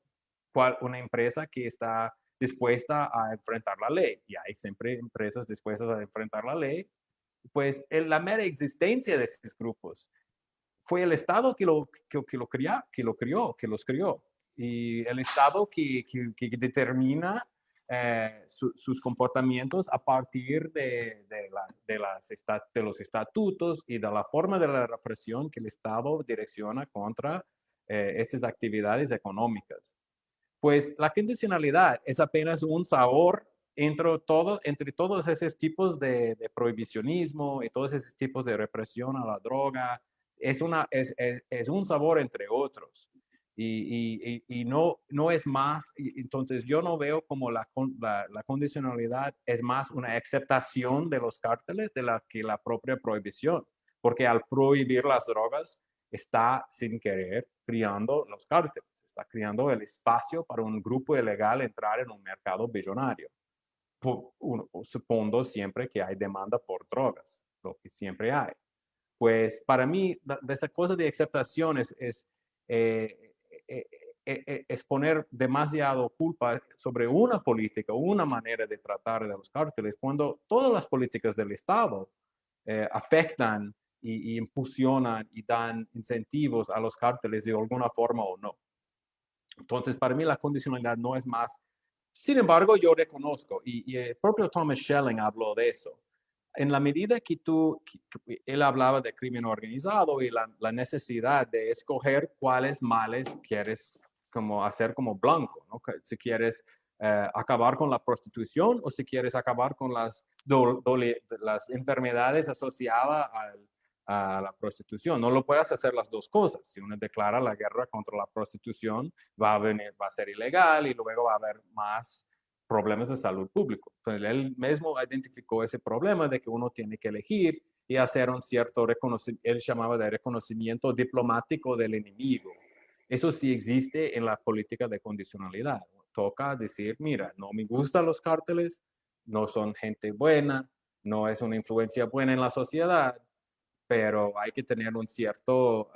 una empresa que está dispuesta a enfrentar la ley. Y hay siempre empresas dispuestas a enfrentar la ley. Pues la mera existencia de esos grupos fue el Estado que los crió. Y el Estado que determina sus comportamientos a partir de los estatutos y de la forma de la represión que el Estado direcciona contra estas actividades económicas. Pues la condicionalidad es apenas un sabor entre todos esos tipos de prohibicionismo y todos esos tipos de represión a la droga. Es un sabor entre otros. Y no es más, entonces yo no veo como la condicionalidad es más una aceptación de los cárteles que la propia prohibición, porque al prohibir las drogas está sin querer criando los cárteles, está creando el espacio para un grupo ilegal entrar en un mercado billonario. Supongo siempre que hay demanda por drogas, lo que siempre hay. Pues para mí, esa cosa de aceptación eh, es poner demasiado culpa sobre una política, una manera de tratar de los cárteles, cuando todas las políticas del Estado afectan y impulsionan y dan incentivos a los cárteles de alguna forma o no. Entonces, para mí la condicionalidad no es más. Sin embargo, yo reconozco, y el propio Thomas Schelling habló de eso, en la medida que él hablaba de crimen organizado y la necesidad de escoger cuáles males quieres hacer como blanco, ¿no? Si quieres acabar con la prostitución o si quieres acabar con las enfermedades asociadas a la prostitución. No lo puedes hacer las dos cosas. Si uno declara la guerra contra la prostitución, va a ser ilegal y luego va a haber más problemas de salud pública. Entonces, él mismo identificó ese problema de que uno tiene que elegir y hacer un cierto reconocimiento, él llamaba de reconocimiento diplomático del enemigo. Eso sí existe en la política de condicionalidad. Toca decir, mira, no me gustan los cárteles, no son gente buena, no es una influencia buena en la sociedad, pero hay que tener un cierto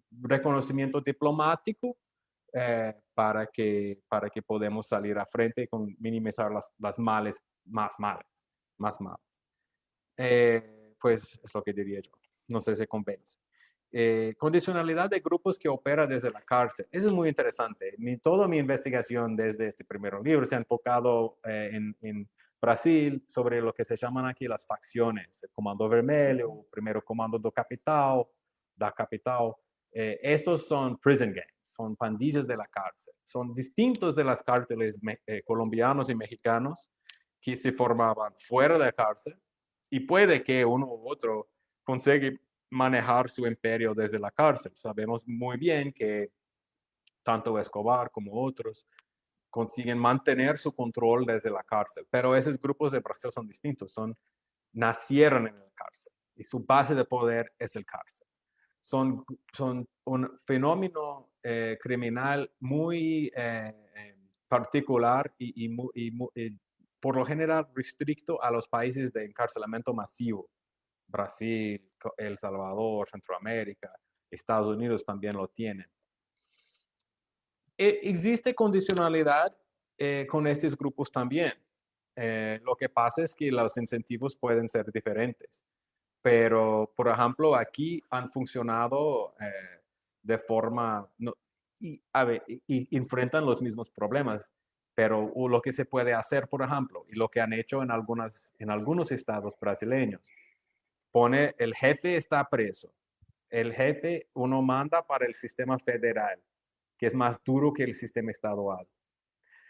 reconocimiento diplomático para que podamos salir a frente con minimizar las males más malas. Pues es lo que diría yo. No sé si convence. Condicionalidad de grupos que opera desde la cárcel. Eso es muy interesante. Toda mi investigación desde este primer libro se ha enfocado en Brasil sobre lo que se llaman aquí las facciones, el Comando Vermelho, primero Comando da Capital. Estos son prison gangs, son pandillas de la cárcel. Son distintos de las cárteles colombianos y mexicanos que se formaban fuera de la cárcel y puede que uno u otro consiga manejar su imperio desde la cárcel. Sabemos muy bien que tanto Escobar como otros consiguen mantener su control desde la cárcel, pero esos grupos de Brasil son distintos, nacieron en la cárcel y su base de poder es el cárcel. Son un fenómeno criminal muy particular y por lo general restricto a los países de encarcelamiento masivo. Brasil, El Salvador, Centroamérica, Estados Unidos también lo tienen. Existe condicionalidad con estos grupos también. Lo que pasa es que los incentivos pueden ser diferentes. Pero, por ejemplo, aquí han funcionado de forma, y enfrentan los mismos problemas, pero lo que se puede hacer, por ejemplo, y lo que han hecho en algunos estados brasileños, el jefe está preso, el jefe uno manda para el sistema federal, que es más duro que el sistema estadual.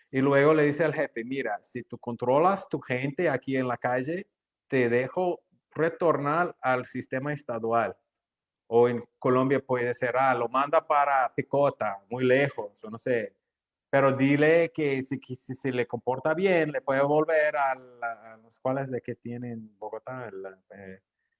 Y luego le dice al jefe, mira, si tú controlas tu gente aquí en la calle, te dejo retornar al sistema estadual. O en Colombia puede ser, lo manda para Picota, muy lejos, o no sé. Pero dile que si se le comporta bien, le puede volver a los cuales de que tienen Bogotá.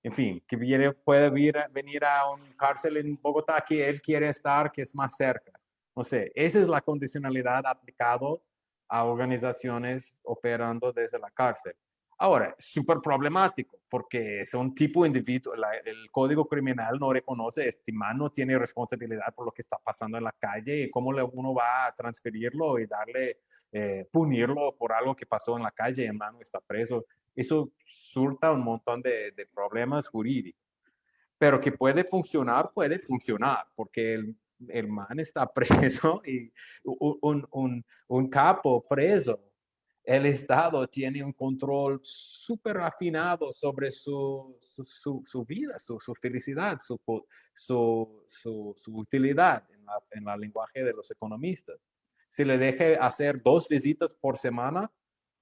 En fin, que puede venir a un cárcel en Bogotá que él quiere estar, que es más cerca. No sé, esa es la condicionalidad aplicado a organizaciones operando desde la cárcel. Ahora, es súper problemático porque es un tipo de individuo, el código criminal no reconoce, este man no tiene responsabilidad por lo que está pasando en la calle y cómo uno va a transferirlo y darle, punirlo por algo que pasó en la calle, en mano está preso. Eso surta un montón de problemas jurídicos, pero que puede funcionar, porque el man está preso y un capo preso. El Estado tiene un control súper afinado sobre su vida, su felicidad, su utilidad en la lenguaje de los economistas. Si le deje hacer 2 visitas por semana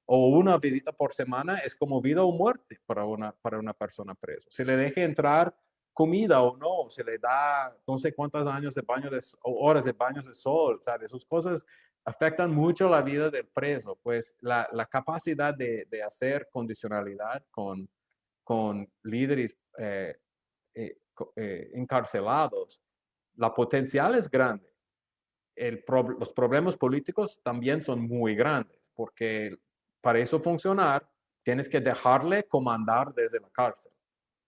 o una visita por semana, es como vida o muerte para una persona presa. Si le deje entrar comida o no, se le da no sé cuántos años de baño o horas de baños de sol, ¿sabes? Sus cosas afectan mucho la vida del preso, pues la capacidad de hacer condicionalidad con líderes encarcelados, la potencial es grande. Los problemas políticos también son muy grandes, porque para eso funcionar, tienes que dejarle comandar desde la cárcel.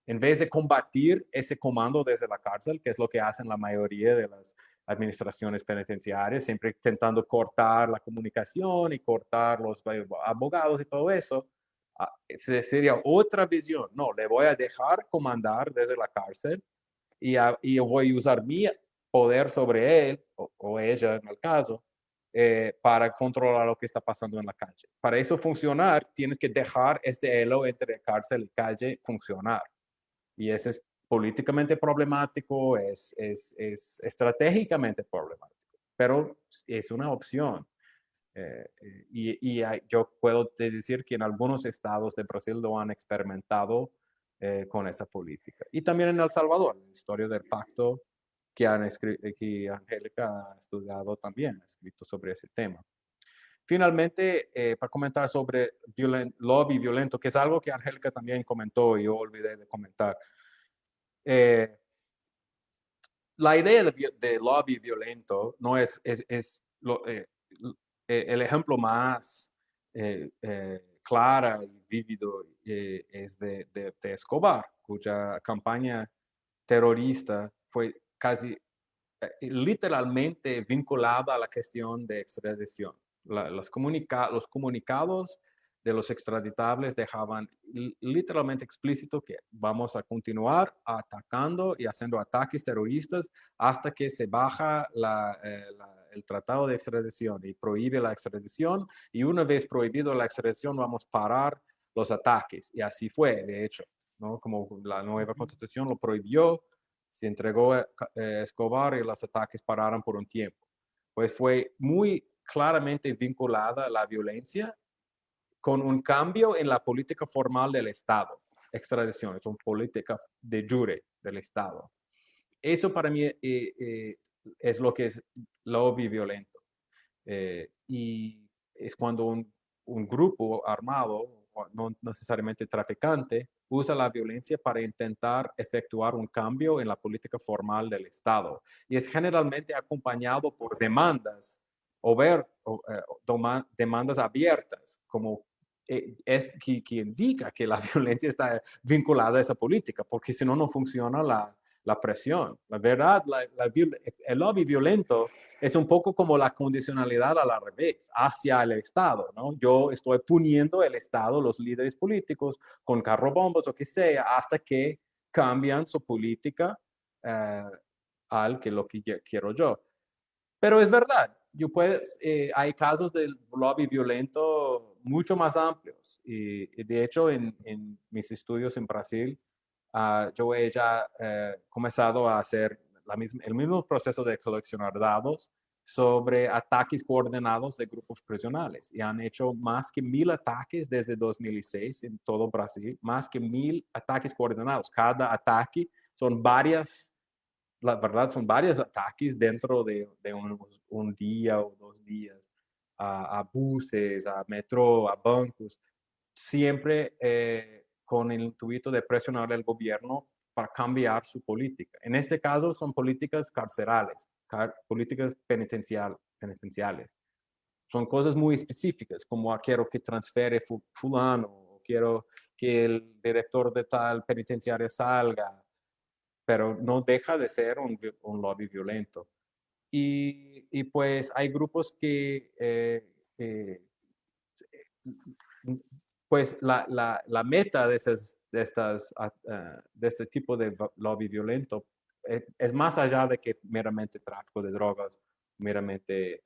En vez de combatir ese comando desde la cárcel, que es lo que hacen la mayoría de las administraciones penitenciarias, siempre intentando cortar la comunicación y cortar los abogados y todo eso, sería otra visión. No, le voy a dejar comandar desde la cárcel y voy a usar mi poder sobre él o ella en el caso para controlar lo que está pasando en la calle. Para eso funcionar, tienes que dejar este elo entre cárcel y calle funcionar. Y ese es políticamente problemático, es estratégicamente problemático, pero es una opción. Yo puedo decir que en algunos estados de Brasil lo han experimentado con esa política. Y también en El Salvador, la historia del pacto que Angélica ha estudiado también, ha escrito sobre ese tema. Finalmente, para comentar sobre lobby violento, que es algo que Angélica también comentó y yo olvidé de comentar. La idea de lobby violento no es el ejemplo más clara y vívido es de Escobar, cuya campaña terrorista fue casi literalmente vinculada a la cuestión de extradición. Los comunicados de los extraditables dejaban literalmente explícito que vamos a continuar atacando y haciendo ataques terroristas hasta que se baja el tratado de extradición y prohíbe la extradición, y una vez prohibido la extradición vamos a parar los ataques, y así fue, de hecho, ¿no? Como la nueva constitución lo prohibió, se entregó Escobar y los ataques pararon por un tiempo. Pues fue muy claramente vinculada a la violencia con un cambio en la política formal del Estado. Extradición es una política de jure del Estado. Eso para mí es lo que es lobby violento. Y es cuando un grupo armado, no necesariamente traficante, usa la violencia para intentar efectuar un cambio en la política formal del Estado. Y es generalmente acompañado por demandas demandas abiertas, como que indica que la violencia está vinculada a esa política, porque si no, no funciona la presión. La verdad, el lobby violento es un poco como la condicionalidad a la revés, hacia el Estado, ¿no? Yo estoy poniendo el Estado, los líderes políticos, con carrobombos o que sea, hasta que cambian su política al que lo que quiero yo. Pero es verdad, hay casos del lobby violento mucho más amplios. Y de hecho, en mis estudios en Brasil, yo he ya comenzado a hacer el mismo proceso de coleccionar datos sobre ataques coordinados de grupos prisionales. Y han hecho más que 1000 ataques desde 2006 en todo Brasil, más que 1000 ataques coordinados. Cada ataque son varias la verdad son varios ataques dentro de un día o 2 días a buses, a metro, a bancos, siempre con el intuito de presionar al gobierno para cambiar su política. En este caso son políticas carcerales, políticas penitenciales. Son cosas muy específicas, como quiero que transfiere fulano, o quiero que el director de tal penitenciaria salga, pero no deja de ser un lobby violento. Y pues hay grupos que, pues la meta de este tipo de lobby violento es más allá de que meramente tráfico de drogas, meramente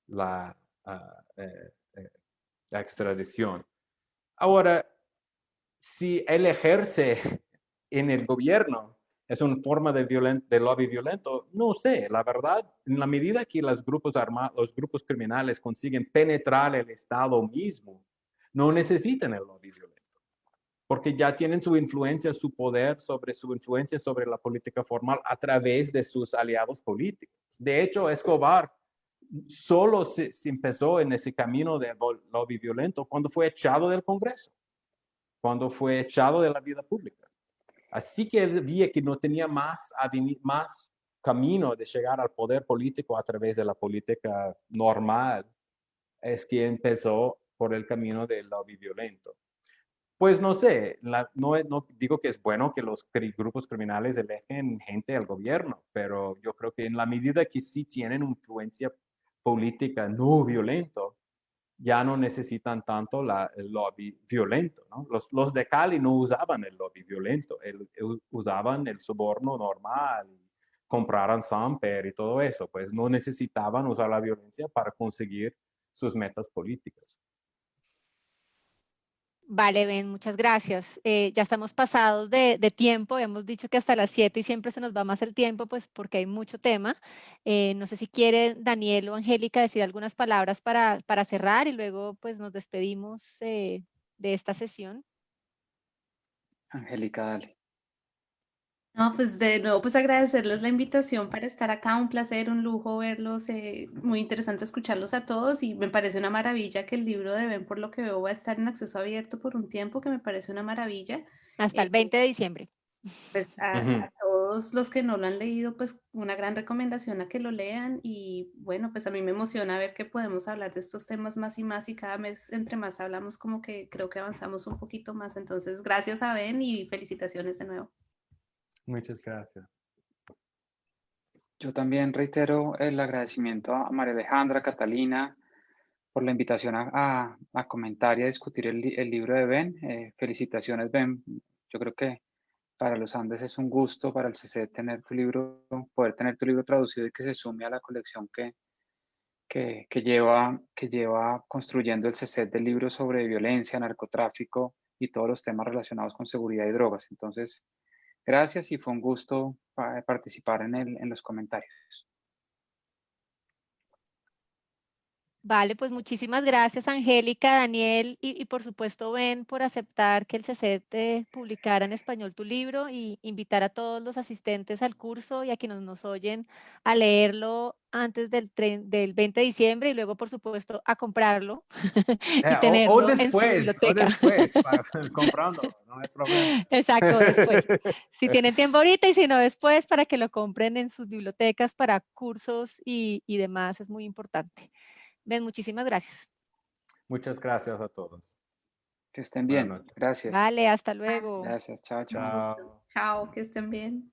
la, la extradición. Ahora, si él ejerce en el gobierno, es una forma de lobby violento, no sé, la verdad, en la medida que los grupos armados, los grupos criminales consiguen penetrar el Estado mismo, no necesitan el lobby violento, porque ya tienen su influencia, su poder sobre su influencia sobre la política formal a través de sus aliados políticos. De hecho, Escobar solo se empezó en ese camino de lobby violento cuando fue echado del Congreso, cuando fue echado de la vida pública. Así que él veía que no tenía más camino de llegar al poder político a través de la política normal, es que empezó por el camino del lobby violento. Pues no sé, no digo que es bueno que los grupos criminales elejen gente al gobierno, pero yo creo que en la medida que sí tienen influencia política no violento, ya no necesitan tanto el lobby violento, ¿no? Los de Cali no usaban el lobby violento, usaban el soborno normal, compraran Samper y todo eso, pues no necesitaban usar la violencia para conseguir sus metas políticas. Vale, Ben, muchas gracias. Ya estamos pasados de tiempo, hemos dicho que hasta las 7 y siempre se nos va más el tiempo, pues porque hay mucho tema. No sé si quiere Daniel o Angélica decir algunas palabras para cerrar y luego pues nos despedimos de esta sesión. Angélica, dale. No, pues de nuevo, pues agradecerles la invitación para estar acá, un placer, un lujo verlos, muy interesante escucharlos a todos y me parece una maravilla que el libro de Ben, por lo que veo, va a estar en acceso abierto por un tiempo, que me parece una maravilla. Hasta el 20 de diciembre. Pues a todos los que no lo han leído, pues una gran recomendación a que lo lean y bueno, pues a mí me emociona ver que podemos hablar de estos temas más y más y cada mes entre más hablamos como que creo que avanzamos un poquito más. Entonces, gracias a Ben y felicitaciones de nuevo. Muchas gracias. Yo también reitero el agradecimiento a María Alejandra, Catalina, por la invitación a comentar y a discutir el libro de Ben. Felicitaciones, Ben. Yo creo que para los Andes es un gusto, para el CC tener tu libro, poder tener tu libro traducido y que se sume a la colección que lleva construyendo el CC de libros sobre violencia, narcotráfico y todos los temas relacionados con seguridad y drogas. Entonces, gracias y fue un gusto participar en los comentarios. Vale, pues muchísimas gracias, Angélica, Daniel y por supuesto Ben por aceptar que el CCT publicara en español tu libro y invitar a todos los asistentes al curso y a quienes nos oyen a leerlo antes del 20 de diciembre y luego, por supuesto, a comprarlo y O tenerlo en su después, biblioteca. para comprándolo, no hay problema. Exacto, después. Si tienen tiempo ahorita y si no después, para que lo compren en sus bibliotecas para cursos y demás, es muy importante. Ben, muchísimas gracias. Muchas gracias a todos. Que estén Buenas bien. noches. Gracias. Vale, hasta luego. Gracias. Chao, chao. Chao. Chao, que estén bien.